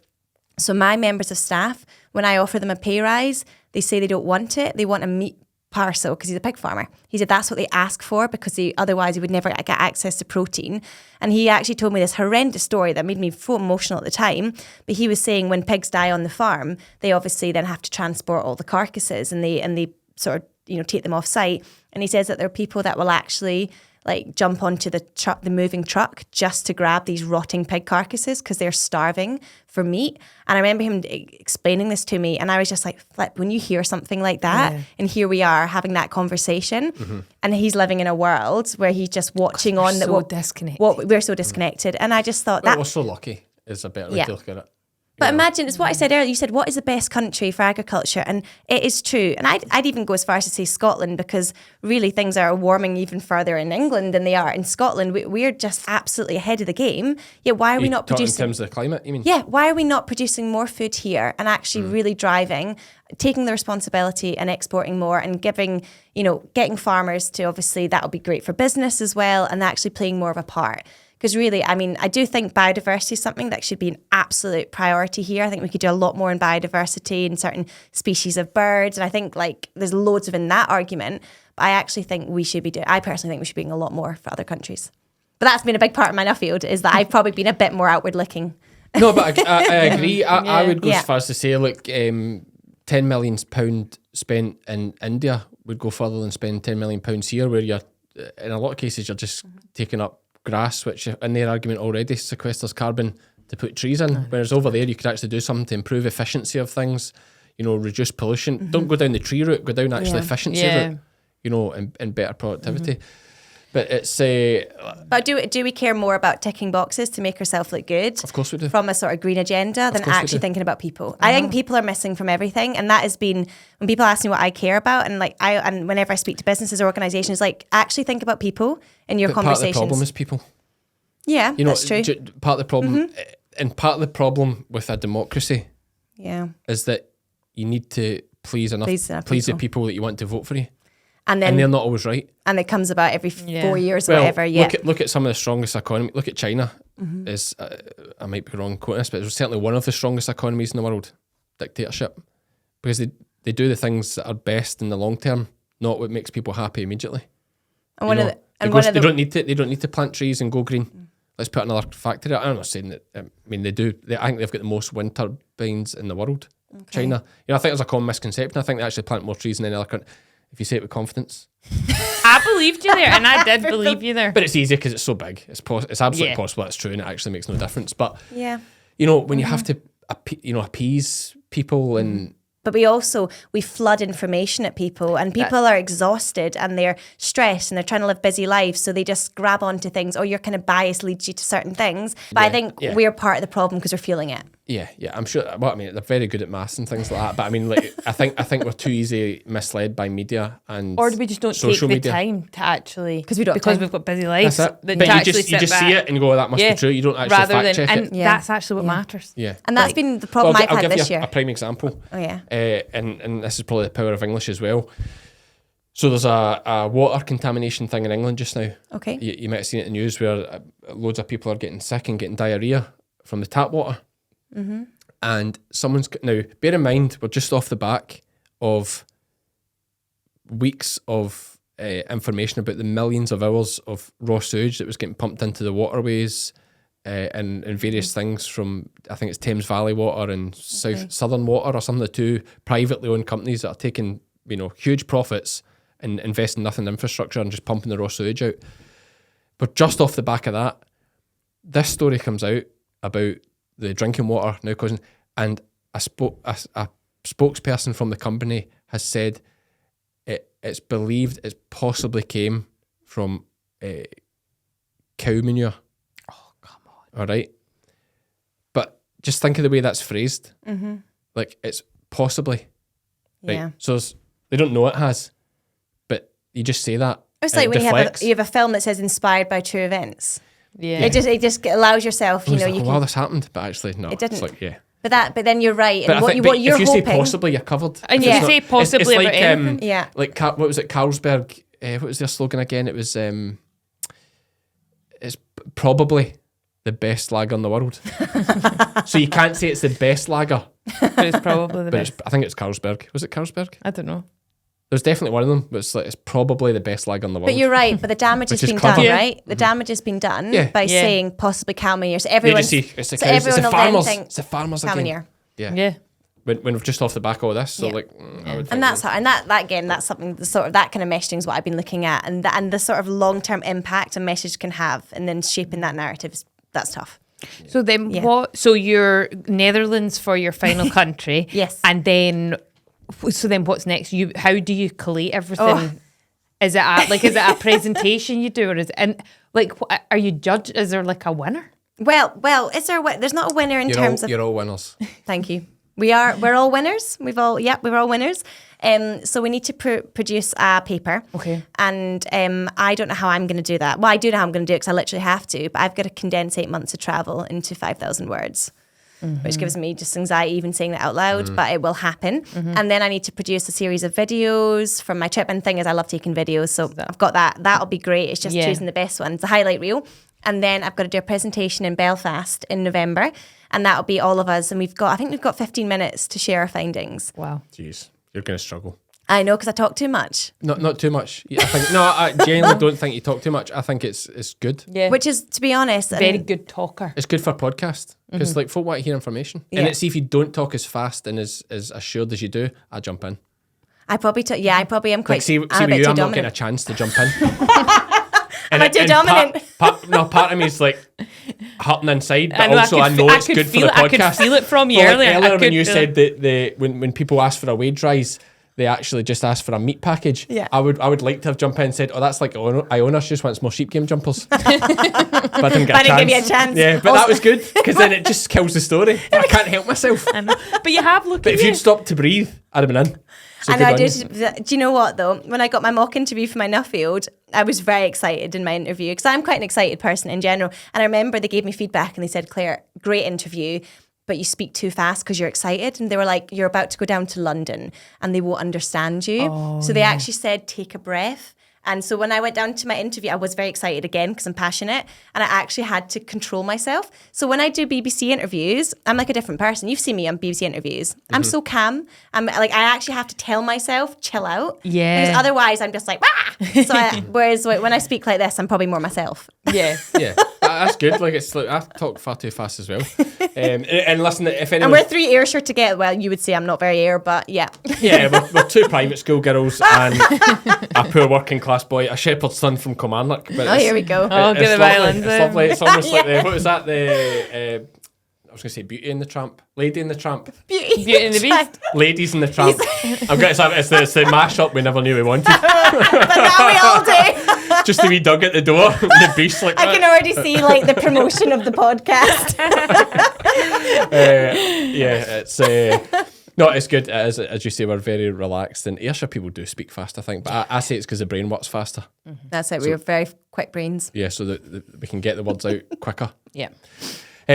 so my members of staff, when I offer them a pay rise, they say they don't want it. They want a meat parcel because he's a pig farmer. He said that's what they ask for because otherwise he would never get access to protein. And he actually told me this horrendous story that made me so emotional at the time. But he was saying when pigs die on the farm, they obviously then have to transport all the carcasses and they sort of take them off site. And he says that there are people that will actually like jump onto the moving truck just to grab these rotting pig carcasses because they're starving for meat. And I remember him explaining this to me and I was just like, flip, when you hear something like that and here we are having that conversation and he's living in a world where he's just watching on that we're so disconnected. And I just thought we're so lucky is a better way to look at it. But imagine, it's what I said earlier, you said, what is the best country for agriculture? And it is true. And I'd even go as far as to say Scotland because really things are warming even further in England than they are in Scotland. We're just absolutely ahead of the game. Yeah, why are we not producing... In terms of the climate, you mean? Yeah, why are we not producing more food here and actually really driving, taking the responsibility and exporting more and getting farmers to, obviously, that'll be great for business as well and actually playing more of a part. Because really, I mean, I do think biodiversity is something that should be an absolute priority here. I think we could do a lot more in biodiversity in certain species of birds. And I think like there's loads of in that argument. But I actually think we should be doing, I personally think we should be doing a lot more for other countries. But that's been a big part of my Nuffield, is that I've probably been a bit more outward looking. No, but I agree. I would go as far as to say, look, £10 million spent in India would go further than spending £10 million here, where you're, in a lot of cases, you're just taking up grass, which in their argument already sequesters carbon to put trees in. Whereas over there, you could actually do something to improve efficiency of things, reduce pollution. Don't go down the tree route, go down actually efficiency route, and better productivity. But it's But do we care more about ticking boxes to make ourselves look good? Of course we do. From a sort of green agenda than actually thinking about people. I think people are missing from everything, and that has been when people ask me what I care about, and whenever I speak to businesses or organisations, like actually think about people in your conversations. Part of the problem is people. Yeah, that's true. Part of the problem, and part of the problem with a democracy, is that you need to please the people that you want to vote for you. And they're not always right. And it comes about every 4 years or whatever. Yeah. Look at some of the strongest economies. Look at China. Is I might be wrong quoting this, but it's certainly one of the strongest economies in the world. Dictatorship, because they do the things that are best in the long term, not what makes people happy immediately. And they don't need to plant trees and go green. Let's put another factory out. I'm not saying that. I mean, they do. I think they've got the most wind turbines in the world. Okay. China. I think there's a common misconception. I think they actually plant more trees than any other country. If you say it with confidence. I believed you there, and I did believe you there. But it's easy because it's so big. It's absolutely possible that's true, and it actually makes no difference. But when you have to appease people and. But we flood information at people, and people are exhausted and they're stressed and they're trying to live busy lives, so they just grab onto things, or your kind of bias leads you to certain things. But I think we're part of the problem because we're feeling it. Yeah, I'm sure. Well, I mean, they're very good at maths and things like that. But I mean, like, I think we're too easily misled by media and or do we just don't take the time to actually because we've got busy lives. That's it. But you just see it and you go, that must be true. You don't actually fact check it. That's actually what matters. Yeah, and that's been the problem I've had this year. A prime example. Oh yeah. And this is probably the power of English as well. So there's a water contamination thing in England just now. Okay. You might have seen it in the news where loads of people are getting sick and getting diarrhea from the tap water. Mm-hmm. And now, bear in mind, we're just off the back of weeks of information about the millions of hours of raw sewage that was getting pumped into the waterways and various things from, I think it's Thames Valley Water and Southern Water, or some of the two privately owned companies that are taking huge profits and investing nothing in infrastructure and just pumping the raw sewage out. But just off the back of that, this story comes out about the drinking water now causing, and a spokesperson from the company has said it's believed it possibly came from cow manure. Oh, come on. All right. But just think of the way that's phrased. Mm-hmm. Like, it's possibly. Right? Yeah. So they don't know it has, but you just say that. It's like when you have a film that says inspired by true events. Yeah. It just allows yourself, you can. Wow, this happened, but actually no. It didn't. It's like, But then you're right. But And what you're if you hoping, say possibly, you're covered. And you say possibly it's about anything. Yeah. Like, what was it, Carlsberg? What was their slogan again? It was, it's probably the best lager in the world. So you can't say it's the best lager. But it's probably the best. I think it's Carlsberg. Was it Carlsberg? I don't know. There's definitely one of them, but it's probably the best lager in the world. But you're right. But the damage has been done, right? The damage has been done by saying possibly cow manure. So everyone, it's the cows, it's the farmers. It's the farmers cow again. manure. Yeah. When we're just off the back of all this, so I would think and that's how, and that again, that's something. The sort of that kind of messaging is what I've been looking at, and the sort of long term impact a message can have, and then shaping that narrative that's tough. So then what? So you're Netherlands for your final country. Yes. And then. So then what's next? How do you collate everything? Oh. Is it a presentation you do, or is it, and like, are you judged? Is there like a winner? Well, is there? There's not a winner in terms of. You're all winners. Thank you. We're all winners. We're all winners. So we need to produce a paper. Okay. And I don't know how I'm going to do that. Well, I do know how I'm going to do it because I literally have to. But I've got to condense 8 months of travel into 5,000 words. Mm-hmm. Which gives me just anxiety even saying that out loud, but it will happen. Mm-hmm. And then I need to produce a series of videos from my trip. And the thing is, I love taking videos, so I've got that. That'll be great. It's just choosing the best ones, the highlight reel. And then I've got to do a presentation in Belfast in November, and that'll be all of us. And I think we've got 15 minutes to share our findings. Wow. Jeez, you're going to struggle. I know, because I talk too much. Not too much. Yeah, I genuinely don't think you talk too much. I think it's good. Yeah. Which is, to be honest, Very good talker. It's good for podcast because like folk want to hear information. Yeah. And see if you don't talk as fast and as assured as you do, I jump in. I probably am quite. Like see I'm with a bit you, too I'm not getting a dominant. chance to jump in. Am I too dominant? Part of me is like hurting inside, but I know, also I know it's good for the podcast. I could feel it from you Well, earlier. Earlier when you said that when people ask for a wage rise, they actually just ask for a meat package. Yeah. I would like to have jumped in and said, oh, that's like Iona, she just wants more sheep game jumpers. But I didn't get a chance. Give you a chance. Yeah, but that was good because then it just kills the story. I can't help myself. I know. But you have looked But at if you. you'd stopped to breathe, I'd have been in. So I know good I on did. you. Do you know what though? When I got my mock interview for my Nuffield, I was very excited in my interview because I'm quite an excited person in general. And I remember they gave me feedback and they said, Claire, great interview, but you speak too fast because you're excited. And they were like, you're about to go down to London and they won't understand you. So they actually said, take a breath. And so when I went down to my interview, I was very excited again because I'm passionate and I actually had to control myself. So when I do BBC interviews, I'm like a different person. You've seen me on BBC interviews. I'm so calm. I'm like, I actually have to tell myself, chill out. Yeah. Because otherwise I'm just like, wah! So whereas when I speak like this, I'm probably more myself. Yeah. Yeah, that's good. Like it's like I talk far too fast as well. And listen, if And anyone, we're 3 air sure to get, well, you would say I'm not very air, but yeah. yeah, we're two private school girls and a poor working class boy, a shepherd's son from Kilmarnock. But Oh, here we go. Oh, it's get the lovely. violins. It's lovely. It's almost like the, what was that? I was going to say Beauty and the Tramp, Lady and the Tramp, Beauty and the Beast. Ladies and the Tramp. I'm going to it's the mashup we never knew we wanted. But now we all do. Just the wee dug at the door, the beast like I that. can already see like the promotion of the podcast. Yeah, it's no, it's good. It is, as you say, we're very relaxed, and Ayrshire people do speak fast, I think. But I say it's because the brain works faster. That's it. We're very quick brains. Yeah, so that we can get the words out quicker. Yeah.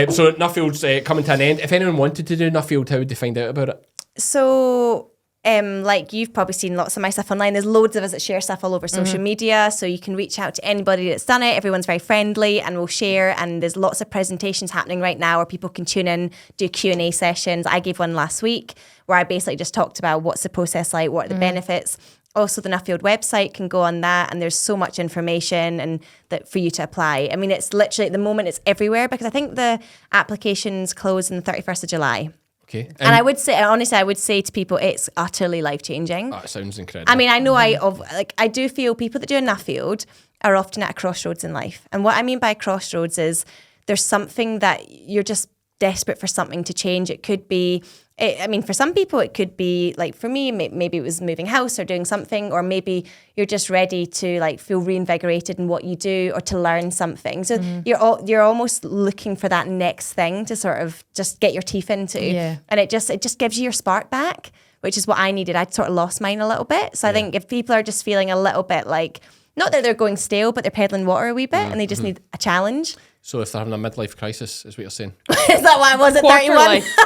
So Nuffield's coming to an end. If anyone wanted to do Nuffield, how would they find out about it? So, like you've probably seen lots of my stuff online. There's loads of us that share stuff all over social media. So you can reach out to anybody that's done it. Everyone's very friendly and will share. And there's lots of presentations happening right now where people can tune in, do Q&A sessions. I gave one last week where I basically just talked about what's the process like, what are the benefits. Also, the Nuffield website can go on that, and there's so much information and that for you to apply. I mean, it's literally at the moment it's everywhere because I think the applications close on the 31st of July. Okay. And I would say, honestly, I would say to people, it's utterly life-changing. Oh, it sounds incredible. I mean, I know I do feel people that do a Nuffield are often at a crossroads in life. And what I mean by crossroads is there's something that you're just desperate for something to change. It could be, for some people, it could be like for me, maybe it was moving house or doing something, or maybe you're just ready to like feel reinvigorated in what you do or to learn something. So you're almost looking for that next thing to sort of just get your teeth into. Yeah. And it just gives you your spark back, which is what I needed. I'd sort of lost mine a little bit. So I think if people are just feeling a little bit like, not that they're going stale, but they're peddling water a wee bit and they just need a challenge. So if they're having a midlife crisis, is what you're saying? Is that why I was at Quarter 31? life.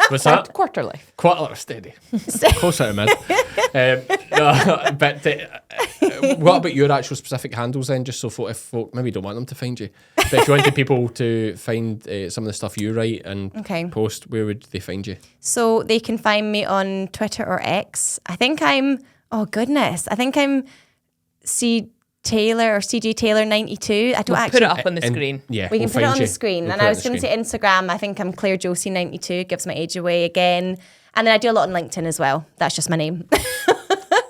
What's that? Quarter life. Quarter life, steady. Close out of mid. What about your actual specific handles then? Just so if folk maybe don't want them to find you, but if you wanted people to find some of the stuff you write and post, where would they find you? So they can find me on Twitter or X. I think I'm C Taylor or CG Taylor 92. I don't We'll actually put it up on the screen. Yeah, we can put it on the screen. We'll And put I it was on the going to say screen. Instagram. I think I'm Claire Josie 92. Gives my age away again. And then I do a lot on LinkedIn as well. That's just my name.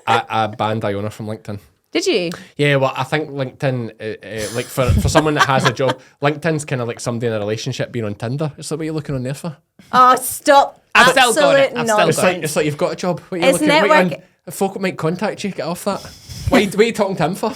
I banned Iona from LinkedIn. Did you? Yeah, well, I think LinkedIn, like for someone that has a job, LinkedIn's kind of like somebody in a relationship being on Tinder. It's like, what are you looking on there for? Oh, stop. I've still got it. Absolute I've still got nonsense. It's like you've got a job. What are you It's looking what are you network- on? If folk might contact you, get off that. What are you talking to him for?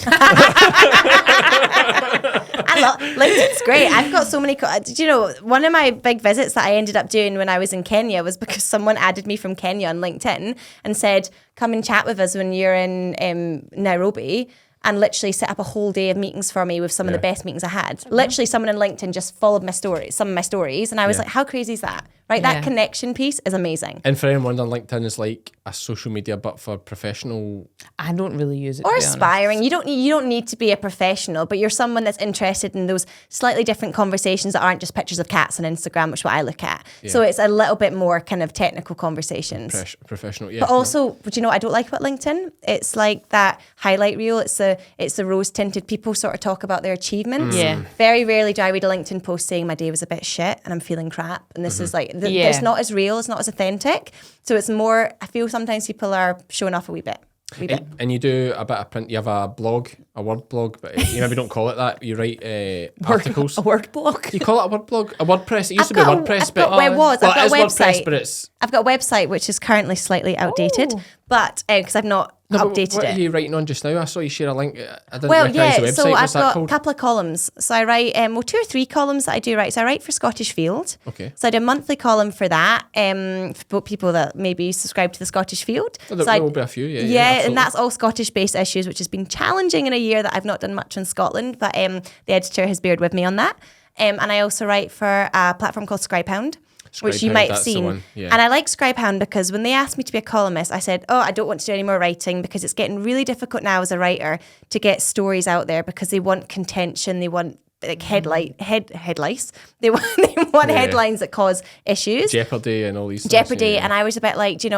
LinkedIn's great. I've got so many. Did you know one of my big visits that I ended up doing when I was in Kenya was because someone added me from Kenya on LinkedIn and said, "Come and chat with us when you're in Nairobi." and literally set up a whole day of meetings for me with some of the best meetings I had. Literally, someone in LinkedIn just followed some of my stories, and I was like, how crazy is that? Right, that connection piece is amazing. And for anyone wondering, LinkedIn is like a social media, but for professional. I don't really use it. Or to be aspiring. You don't need to be a professional, but you're someone that's interested in those slightly different conversations that aren't just pictures of cats on Instagram, which is what I look at. Yeah. So it's a little bit more kind of technical conversations. Professional, yeah. But also, do you know what I don't like about LinkedIn? It's like that highlight reel. It's the rose-tinted people sort of talk about their achievements. Yeah. Very rarely do I read a LinkedIn post saying my day was a bit shit and I'm feeling crap. And this is like, it's not as real, it's not as authentic. So it's more, I feel sometimes people are showing off a wee bit. And you do a bit of print. You have a blog, a word blog, but you maybe don't call it that. You write articles. A word blog. Do you call it a word blog? A WordPress? It used to be WordPress, I've got a website. WordPress, but it's... I've got a website which is currently slightly outdated, but because I've not updated what it. are you writing on just now? I saw you share a link. I didn't Well, recognise the website. so What's I've that got called? a couple of columns. So I write, 2 or 3 columns that I do write. So I write for Scottish Field. Okay. So I do a monthly column for that, for people that maybe subscribe to the Scottish Field. Oh, so there will be a few, Yeah, absolutely. and that's all Scottish-based issues, which has been challenging in a year that I've not done much in Scotland, but the editor has bared with me on that. And I also write for a platform called Scribehound, which you Scribehound, might have that's the seen. one, yeah. And I like Scribehound because when they asked me to be a columnist, I said, I don't want to do any more writing because it's getting really difficult now as a writer to get stories out there because they want contention, they want like headlights. They want headlines that cause issues. Jeopardy and all these things. Jeopardy, and I was a bit like, and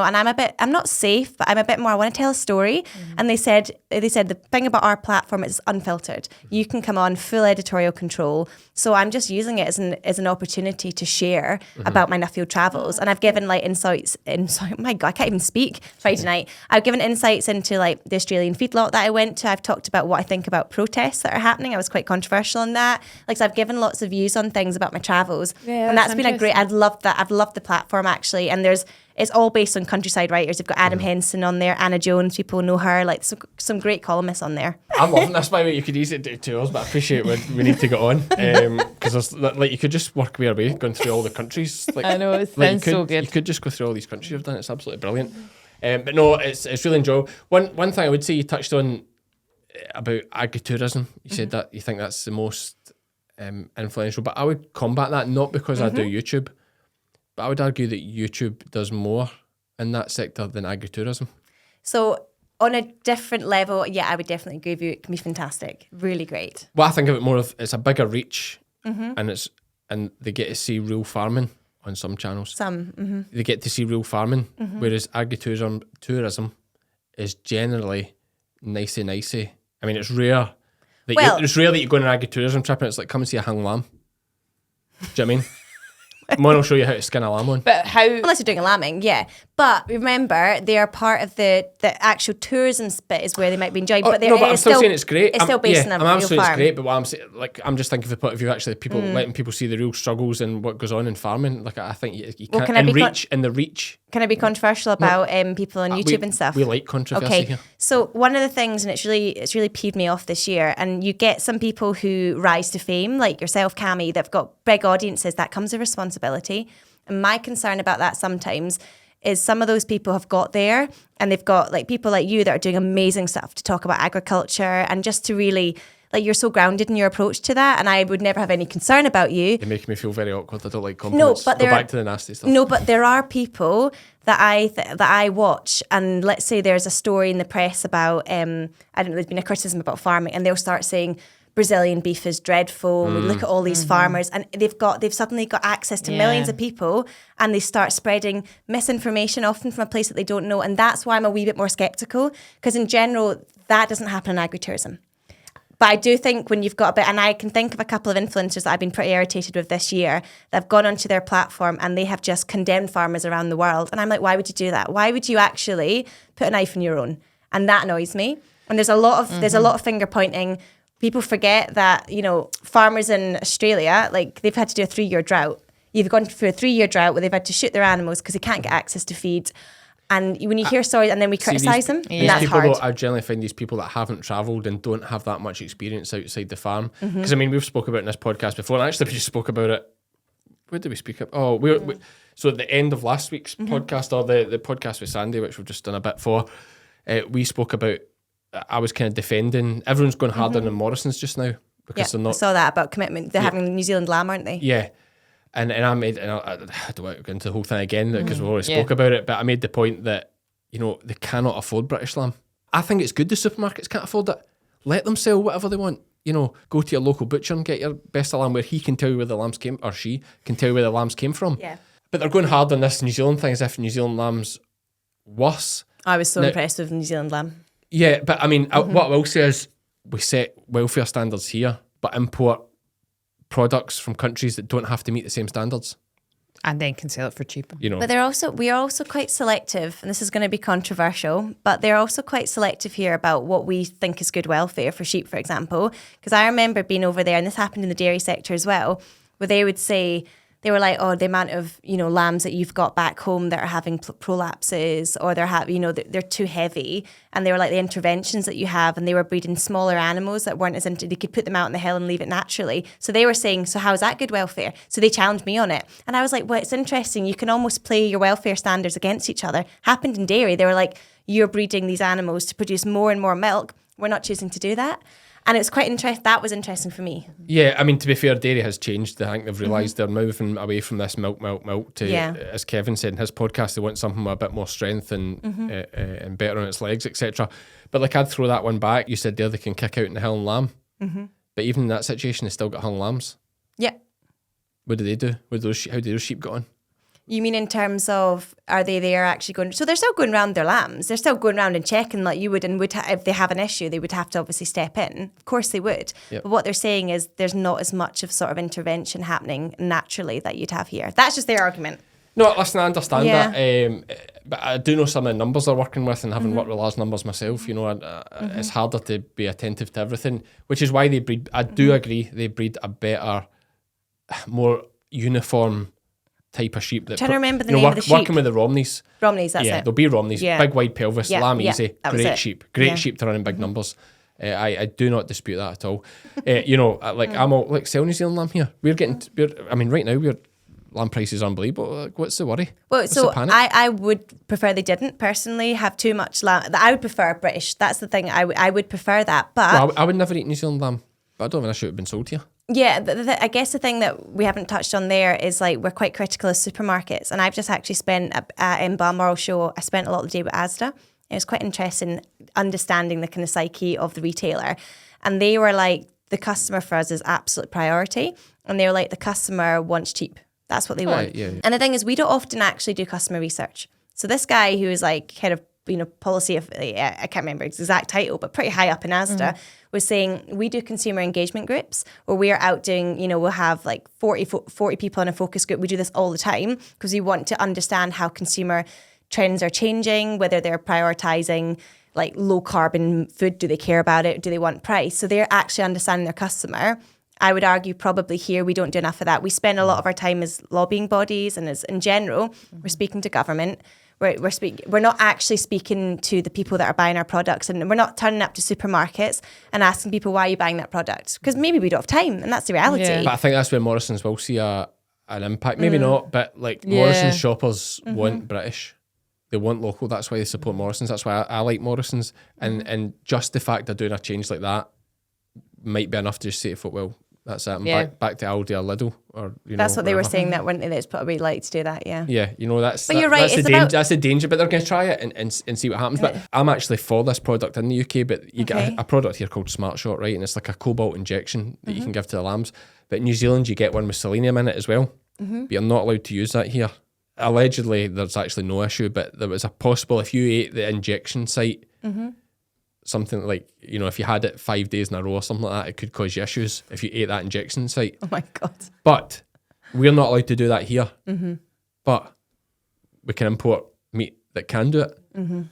I'm not safe, but I'm a bit more, I want to tell a story. And they said the thing about our platform is unfiltered. You can come on full editorial control. So I'm just using it as an opportunity to share about my Nuffield travels. And I've given like insights, oh my God, I can't even speak Friday night. I've given insights into like the Australian feedlot that I went to. I've talked about what I think about protests that are happening. I was quite controversial on that. Like, so I've given lots of views on things about my travels. Yeah, and that's been a great, interesting. I've loved that. I've loved the platform actually. And it's all based on countryside writers. You've got Adam Henson on there, Anna Jones, people know her, like some great columnists on there. I'm loving this, by the way. You could easily do 2 hours, but I appreciate we need to get on. Because like you could just work your way going through all the countries. Like, I know, it like sounds so good. You could just go through all these countries you've done. It's absolutely brilliant. But no, it's really enjoyable. One thing I would say you touched on about agritourism. You said that you think that's the most influential, but I would combat that not because I do YouTube, but I would argue that YouTube does more in that sector than agritourism. So On a different level, I would definitely agree with you. It can be fantastic. Really great. Well, I think of it more of it's a bigger reach, and they get to see real farming on some channels. They get to see real farming, whereas agritourism is generally nicey. I mean, it's rare that it's rare that you go on an agritourism trip and it's like, come and see a hung lamb. Do you know what I mean? Mine will show you how to skin a lamb on. But how? Unless you're doing a lambing, yeah. But remember, they are part of the actual tourism bit is where they might be enjoyed. But no, but I'm still saying it's great. It's still based on a real absolutely farm. It's great, but what I'm saying, like, I'm just thinking of the point of view actually, people letting people see the real struggles and what goes on in farming. Like, I think you can't. Can I be the reach. Can I be controversial about people on YouTube and stuff? We like controversy here. So one of the things, and it's really peed me off this year, and you get some people who rise to fame, like yourself, Cammy, that've got big audiences. That comes with responsibility. And my concern about that sometimes is some of those people have got there and they've got like people like you that are doing amazing stuff to talk about agriculture and just to really, like, you're so grounded in your approach to that, and I would never have any concern about you. You're making me feel very awkward. I don't like compliments. No, but go back to the nasty stuff. No, but there are people that I watch, and let's say there's a story in the press about I don't know, there's been a criticism about farming, and they'll start saying Brazilian beef is dreadful. We look at all these farmers, and they've suddenly got access to millions of people, and they start spreading misinformation, often from a place that they don't know, and that's why I'm a wee bit more skeptical, because in general that doesn't happen in agritourism. But I do think when you've got a bit, and I can think of a couple of influencers that I've been pretty irritated with this year that have gone onto their platform and they have just condemned farmers around the world, and I'm like, why would you do that? Why would you actually put a knife in your own? And that annoys me. And there's a lot of finger pointing. People forget that, farmers in Australia, like, they've had to do a 3-year drought. You've gone through a 3-year drought where they've had to shoot their animals because they can't get access to feed. And when you hear stories and then we criticise them, these that's people, hard. though, I generally find these people that haven't travelled and don't have that much experience outside the farm. Because, I mean, we've spoke about it in this podcast before, and actually we just spoke about it. Where did we speak about? Oh, so at the end of last week's podcast, or the podcast with Sandy, which we've just done a bit for, we spoke about I was kind of defending. Everyone's going harder than Morrison's just now because they're I not. saw that about commitment. They're having New Zealand lamb, aren't they? Yeah. And I made, and I don't want to go into the whole thing again because we've already spoke about it, but I made the point that, you know, they cannot afford British lamb. I think it's good the supermarkets can't afford it. Let them sell whatever they want. You know, go to your local butcher and get your best of lamb where he can tell you where the lambs came, or she can tell you where the lambs came from. Yeah. But they're going hard on this New Zealand thing as if New Zealand lamb's worse. I was so impressed with New Zealand lamb. Yeah, but I mean, what I will say is we set welfare standards here, but import products from countries that don't have to meet the same standards. And then can sell it for cheaper. You know, But we are also quite selective, and this is going to be controversial, but they're also quite selective here about what we think is good welfare for sheep, for example. Because I remember being over there, and this happened in the dairy sector as well, where they would say, they were like, oh, the amount of, you know, lambs that you've got back home that are having prolapses, or they're too heavy. And they were like the interventions that you have, and they were breeding smaller animals that weren't as they could put them out in the hill and leave it naturally. So they were saying, so how is that good welfare? So they challenged me on it. And I was like, well, it's interesting. You can almost play your welfare standards against each other. Happened in dairy. They were like, you're breeding these animals to produce more and more milk. We're not choosing to do that. And it's quite interesting. That was interesting for me. yeah, I mean, to be fair, dairy has changed. I think they've realised they're moving away from this milk to, as Kevin said in his podcast, they want something with a bit more strength and better on its legs, etc. But like, I'd throw that one back. You said there they can kick out in the hill and lamb. But even in that situation, they still got hill and lambs. Yeah. What do they do? How do those sheep get on? You mean in terms of, are they there actually going? So they're still going around their lambs. They're still going around and checking like you would, and if they have an issue, they would have to obviously step in. Of course they would. Yep. But what they're saying is there's not as much of sort of intervention happening naturally that you'd have here. That's just their argument. No, listen, I understand Yeah. that. But I do know some of the numbers they're working with, and having worked with large numbers myself, you know, it's harder to be attentive to everything, which is why they breed. I do agree they breed a better, more uniform type of sheep. That Trying to remember the name of the sheep. Working with the Romneys. Romneys, that's Yeah, it. there'll be Romneys. Yeah. Big wide pelvis, Yeah, lamb yeah, easy, that was great it. sheep. Great Yeah. sheep to run in big numbers. I do not dispute that at all. You know, I'm all like, sell New Zealand lamb here. We're getting, right now lamb prices are unbelievable. Like, what's the worry? Well, What's so the panic? I would prefer they didn't personally have too much lamb. I would prefer British. That's the thing. I would prefer that. But Well, I would never eat New Zealand lamb, but I don't have an issue with it being sold here. yeah, I guess the thing that we haven't touched on there is like we're quite critical of supermarkets. And I've just actually spent in Balmoral show, I spent a lot of the day with Asda. It was quite interesting understanding the kind of psyche of the retailer. And they were like, the customer for us is absolute priority. And they were like, the customer wants cheap. That's what they want. Yeah. And the thing is, we don't often actually do customer research. So this guy who is like head of policy of, I can't remember his exact title, but pretty high up in Asda, was saying we do consumer engagement groups where we are out doing, we'll have like 40 people in a focus group. We do this all the time because we want to understand how consumer trends are changing, whether they're prioritizing like low carbon food. Do they care about it? Do they want price? So they're actually understanding their customer. I would argue probably here we don't do enough of that. We spend a lot of our time as lobbying bodies and as in general, we're speaking to government. We're not actually speaking to the people that are buying our products, and we're not turning up to supermarkets and asking people why are you buying that product, because maybe we don't have time, and that's the reality. Yeah. But I think that's where Morrison's will see an impact. Maybe not, but like Morrison's shoppers want British. They want local. That's why they support Morrison's. That's why I like Morrison's. And just the fact they're doing a change like that might be enough to just say to folk, well, that's it. I'm back to Aldi or Lidl, or That's what they were whatever. saying, that when it's probably like to do that. Yeah. Yeah, that's. But you're right, That's it's the about- that's the danger. But they're going to try it and see what happens. But I'm actually for this product in the UK. But you get a product here called Smart Shot, right? And it's like a cobalt injection that you can give to the lambs. But in New Zealand, you get one with selenium in it as well. But you're not allowed to use that here. Allegedly, there's actually no issue. But there was a possible, if you ate the injection site, something like, if you had it 5 days in a row or something like that, it could cause you issues if you ate that injection site. Oh my God. But we're not allowed to do that here. But we can import meat that can do it.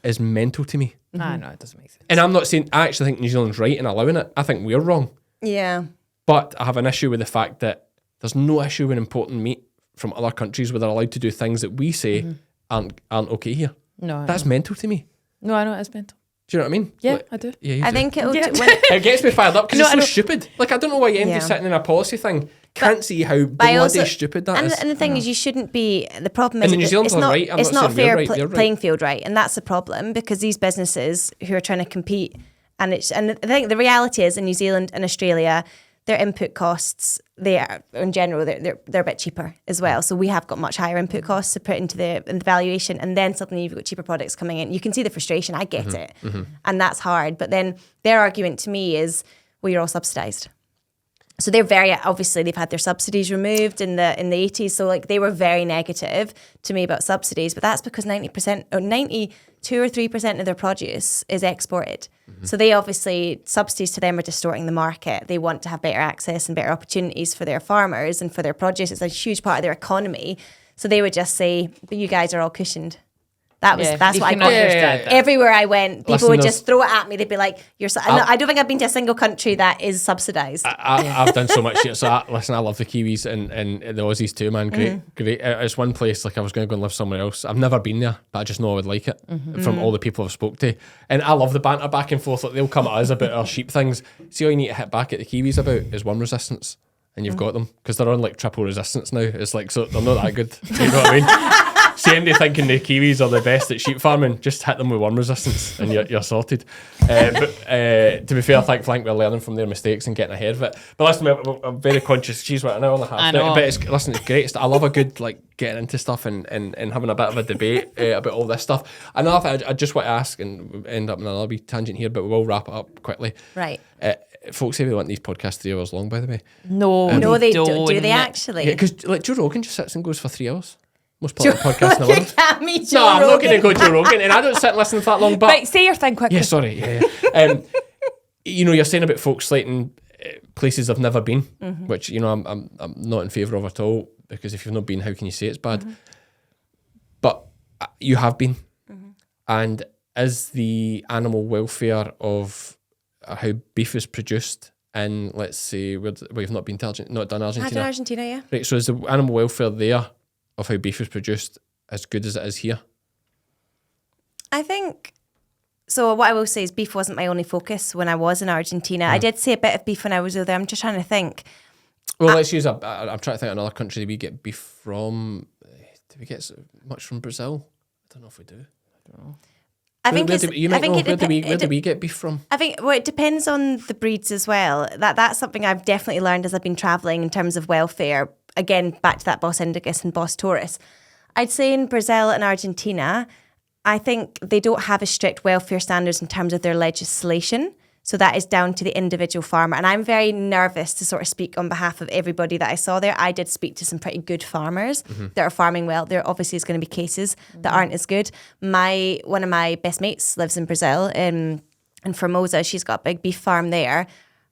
Is mental to me. No, it doesn't make sense. And I'm not saying, I actually think New Zealand's right in allowing it. I think we're wrong. Yeah. But I have an issue with the fact that there's no issue with importing meat from other countries where they're allowed to do things that we say aren't okay here. No, That's mental to me. No, I know it's mental. Do you know what I mean? Yeah, Like, I do. Yeah, you I do. think it'll. Yeah. When, It gets me fired up because No, it's I so know. stupid. Like, I don't know why MD's Yeah. sitting in a policy thing can't see how I bloody also- stupid that and, is. and the thing is, you shouldn't be. The problem And is the New it's Zealanders are not. right. I'm It's not not saying we're fair right, you're right. playing field, right? And that's the problem, because these businesses who are trying to compete And I think the reality is in New Zealand and Australia, their input costs, in general, they're a bit cheaper as well. So we have got much higher input costs to put into the valuation, and then suddenly you've got cheaper products coming in. You can see the frustration. I get it, and that's hard. But then their argument to me is, well, you're all subsidised. So they're they've had their subsidies removed in the 80s. So like they were very negative to me about subsidies, but that's because 90% or 92 or 3% of their produce is exported. So they obviously, subsidies to them are distorting the market. They want to have better access and better opportunities for their farmers and for their produce. It's a huge part of their economy. So they would just say, but you guys are all cushioned. That's what I got. Everywhere I went, people would just throw it at me. They'd be like, "You're." I don't think I've been to a single country that is subsidised. I've done so much shit. So I love the Kiwis and the Aussies too, man. Great. It's one place like I was going to go and live somewhere else. I've never been there, but I just know I would like it from all the people I've spoke to. And I love the banter back and forth. Like they'll come at us about our sheep things. See, all you need to hit back at the Kiwis about is worm resistance, and you've got them because they're on like triple resistance now. It's like so they're not that good. You know what I mean? See anybody thinking the Kiwis are the best at sheep farming, just hit them with worm resistance and you're sorted. But to be fair, I think we're learning from their mistakes and getting ahead of it. But listen, I'm very conscious. She's what, an hour and a half now. But it's great. I love a good like getting into stuff and having a bit of a debate about all this stuff. Another thing I just want to ask, and we'll end up in another wee tangent here, but we will wrap it up quickly. Right. Folks say they want these podcasts 3 hours long, by the way. No, they don't. Do they actually? Yeah, because like Joe Rogan just sits and goes for 3 hours. Most popular podcast in the world. Cammy, No, I'm not going to go Joe Rogan, and I don't sit and listen for that long. But right, say your thing quickly. Yeah, sorry. Yeah. You know, you're saying about folks slating places I've never been, which you know I'm not in favour of at all. Because if you've not been, how can you say it's bad? But you have been, and is the animal welfare of how beef is produced in, let's say, we've not been to Argentina, not done Argentina. I've done Argentina, yeah. Right. So is the animal welfare there of how beef is produced as good as it is here? I think so. What I will say is beef wasn't my only focus when I was in Argentina. I did see a bit of beef when I was over there. I'm just trying to think. Well, let's use I'm trying to think of another country that we get beef from. Do we get much from Brazil? I don't know if we do. I don't know. Where do we get beef from? I think it depends on the breeds as well. That's something I've definitely learned as I've been travelling in terms of welfare. Again, back to that Bos Indicus and Bos Taurus. I'd say in Brazil and Argentina, I think they don't have as strict welfare standards in terms of their legislation. So that is down to the individual farmer. And I'm very nervous to sort of speak on behalf of everybody that I saw there. I did speak to some pretty good farmers that are farming well. There obviously is going to be cases that aren't as good. One of my best mates lives in Brazil, in Formosa. She's got a big beef farm there.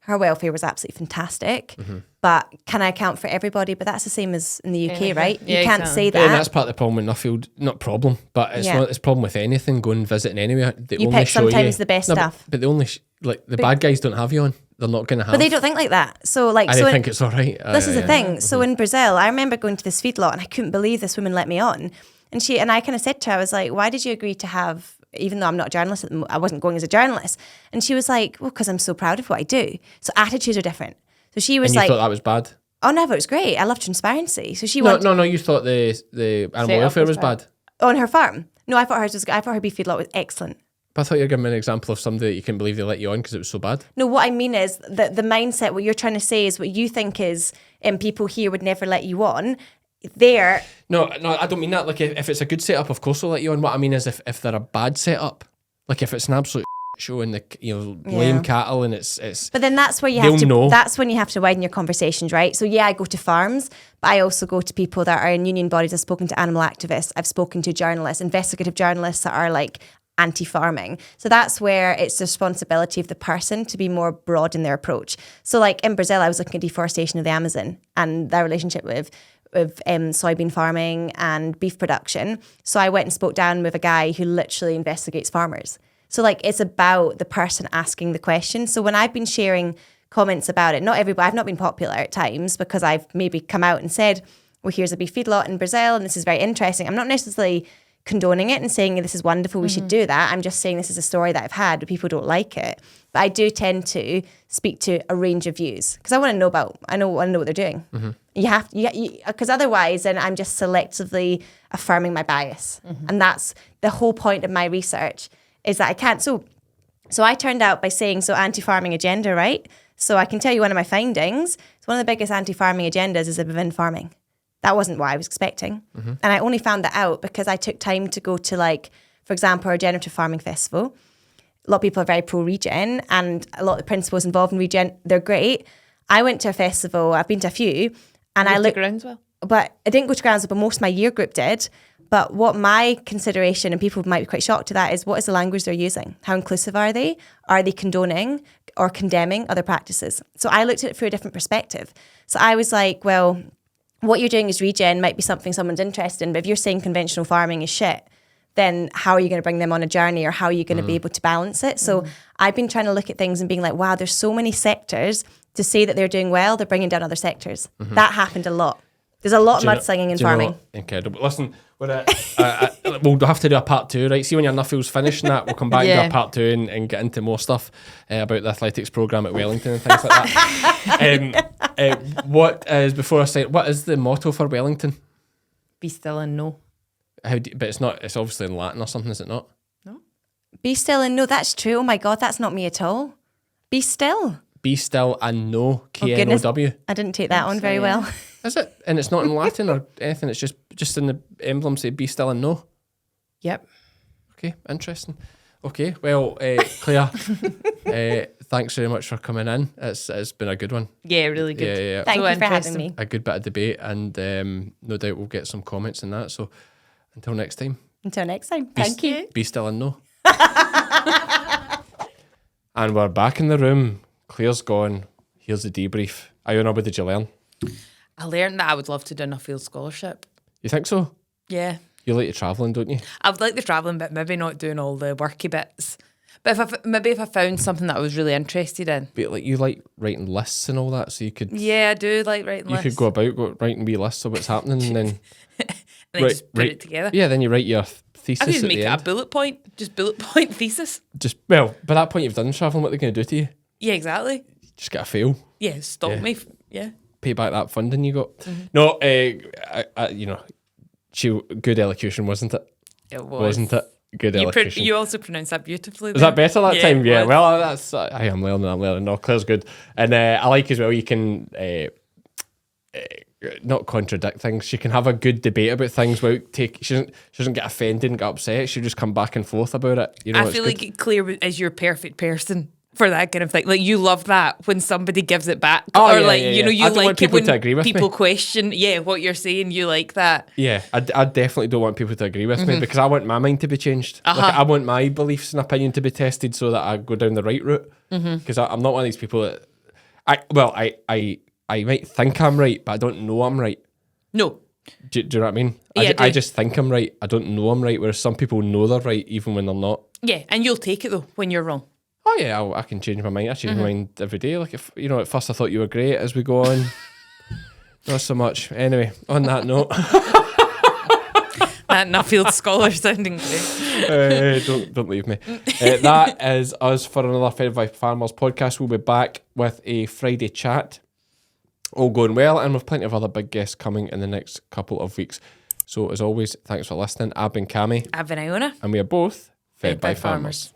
Her welfare was absolutely fantastic. But can I account for everybody? But that's the same as in the UK, right? Yeah, you can't exactly. say that. And that's part of the problem with Nuffield. Not problem, but it's a problem with anything. Going and visiting anywhere. You pick sometimes the best stuff. But they only the bad guys don't have you on. They're not going to have. But they don't think like that. So like, I think it's all right. This is the thing. So in Brazil, I remember going to this feedlot and I couldn't believe this woman let me on. And I kind of said to her, I was like, why did you agree to have, even though I'm not a journalist, I wasn't going as a journalist. And she was like, well, because I'm so proud of what I do. So attitudes are different. So she was and you thought that was bad? Oh, no, but it was great. I love transparency. So she No, you thought the animal welfare was bad? On her farm? No, I thought hers was good. I thought her beef feedlot was excellent. But I thought you were giving me an example of somebody that you couldn't believe they let you on because it was so bad. No, what I mean is that the mindset, what you're trying to say is what you think is people here would never let you on. No, I don't mean that. Like if it's a good setup, of course they'll let you on. What I mean is if they're a bad setup, like if it's an absolute show and lame cattle and it's. But then that's where you have to. Know. That's when you have to widen your conversations, right? So yeah, I go to farms, but I also go to people that are in union bodies. I've spoken to animal activists. I've spoken to journalists, investigative journalists that are like anti-farming. So that's where it's the responsibility of the person to be more broad in their approach. So like in Brazil, I was looking at deforestation of the Amazon and their relationship with soybean farming and beef production. So I went and spoke down with a guy who literally investigates farmers. So like it's about the person asking the question. So when I've been sharing comments about it, not everybody, I've not been popular at times because I've maybe come out and said, well, here's a beef feedlot in Brazil and this is very interesting. I'm not necessarily condoning it and saying this is wonderful, we should do that. I'm just saying this is a story that I've had, but people don't like it. But I do tend to speak to a range of views because I want to know what they're doing. You have because otherwise then I'm just selectively affirming my bias. And that's the whole point of my research is that I can't. So So I turned out by saying, so anti-farming agenda, right? So I can tell you one of my findings. So one of the biggest anti-farming agendas is within farming. That wasn't what I was expecting. And I only found that out because I took time to go to, like, for example, our regenerative farming festival. A lot of people are very pro-regen, and a lot of the principles involved in regen, they're great. I went to a festival, I've been to a few, and I looked... Groundswell? But I didn't go to Groundswell, but most of my year group did. But what my consideration, and people might be quite shocked to that, is what is the language they're using? How inclusive are they? Are they condoning or condemning other practices? So I looked at it through a different perspective. So I was like, well, what you're doing as regen might be something someone's interested in, but if you're saying conventional farming is shit, then how are you going to bring them on a journey, or how are you going to be able to balance it? So I've been trying to look at things and being like, wow, there's so many sectors to say that they're doing well, they're bringing down other sectors. That happened a lot. There's a lot of mudslinging in farming. Incredible. Listen, we'll have to do a part 2, right? See when your Nuffield's finished and that, we'll come back and do a part 2 and get into more stuff about the athletics programme at Wellington and things like that. What is the motto for Wellington? Be still and know. But it's not. It's obviously in Latin or something, is it not? No. Be still and know. That's true. Oh my God, that's not me at all. Be still. Be still and know. KNOW. I didn't take that on very well. Is it? And it's not in Latin or anything. It's just in the emblem. Say be still and know. Yep. Okay, interesting. Okay, well, Claire, thanks very much for coming in. It's been a good one. Yeah, really good. Yeah. Thank So you for having me. A good bit of debate, and no doubt we'll get some comments in that. So until next time. Until next time. Thank you. Be still and know. And we're back in the room. Claire's gone. Here's the debrief. Iona, what did you learn? I learned that I would love to do a Nuffield Scholarship. You think so? Yeah. You like the travelling, don't you? I would like the travelling bit, maybe not doing all the worky bits. But if I found something that I was really interested in. But like you like writing lists and all that, so you could... Yeah, I do like writing lists. You could go about writing wee lists of what's happening and then... and then just put it together. Yeah, then you write your thesis I could just at make the it end. a bullet point thesis. Well, by that point you've done travelling, what they're going to do to you? Yeah, exactly. Just get a fail. Yeah, stop me. Yeah. Pay back that funding you got. No, good elocution, wasn't it? It was. Wasn't it? Good elocution. You also pronounced that beautifully. Was that better that time? Yeah. Was. Well, that's I am learning. No, Claire's good, and I like as well. You can not contradict things. She can have a good debate about things without she doesn't get offended and get upset. She'll just come back and forth about it. You know, I feel like Claire is your perfect person for that kind of thing. Like you love that when somebody gives it back, you I like don't want people to agree with people me. question, what you're saying. You like that. Yeah, I definitely don't want people to agree with me because I want my mind to be changed. Like, I want my beliefs and opinion to be tested so that I go down the right route. Because I'm not one of these people that I might think I'm right, but I don't know I'm right. No. Do you know what I mean? Yeah, I just think I'm right. I don't know I'm right, whereas some people know they're right even when they're not. Yeah, and you'll take it though when you're wrong. Oh yeah, I can change my mind. I change my mind every day. Like if at first I thought you were great. As we go on, not so much. Anyway, on that note, that Nuffield Scholar sounding great. don't leave me. That is us for another Fed by Farmers podcast. We'll be back with a Friday chat. All going well, and with plenty of other big guests coming in the next couple of weeks. So as always, thanks for listening. I've been Cammy. I've been Iona. And we are both Fed by Farmers.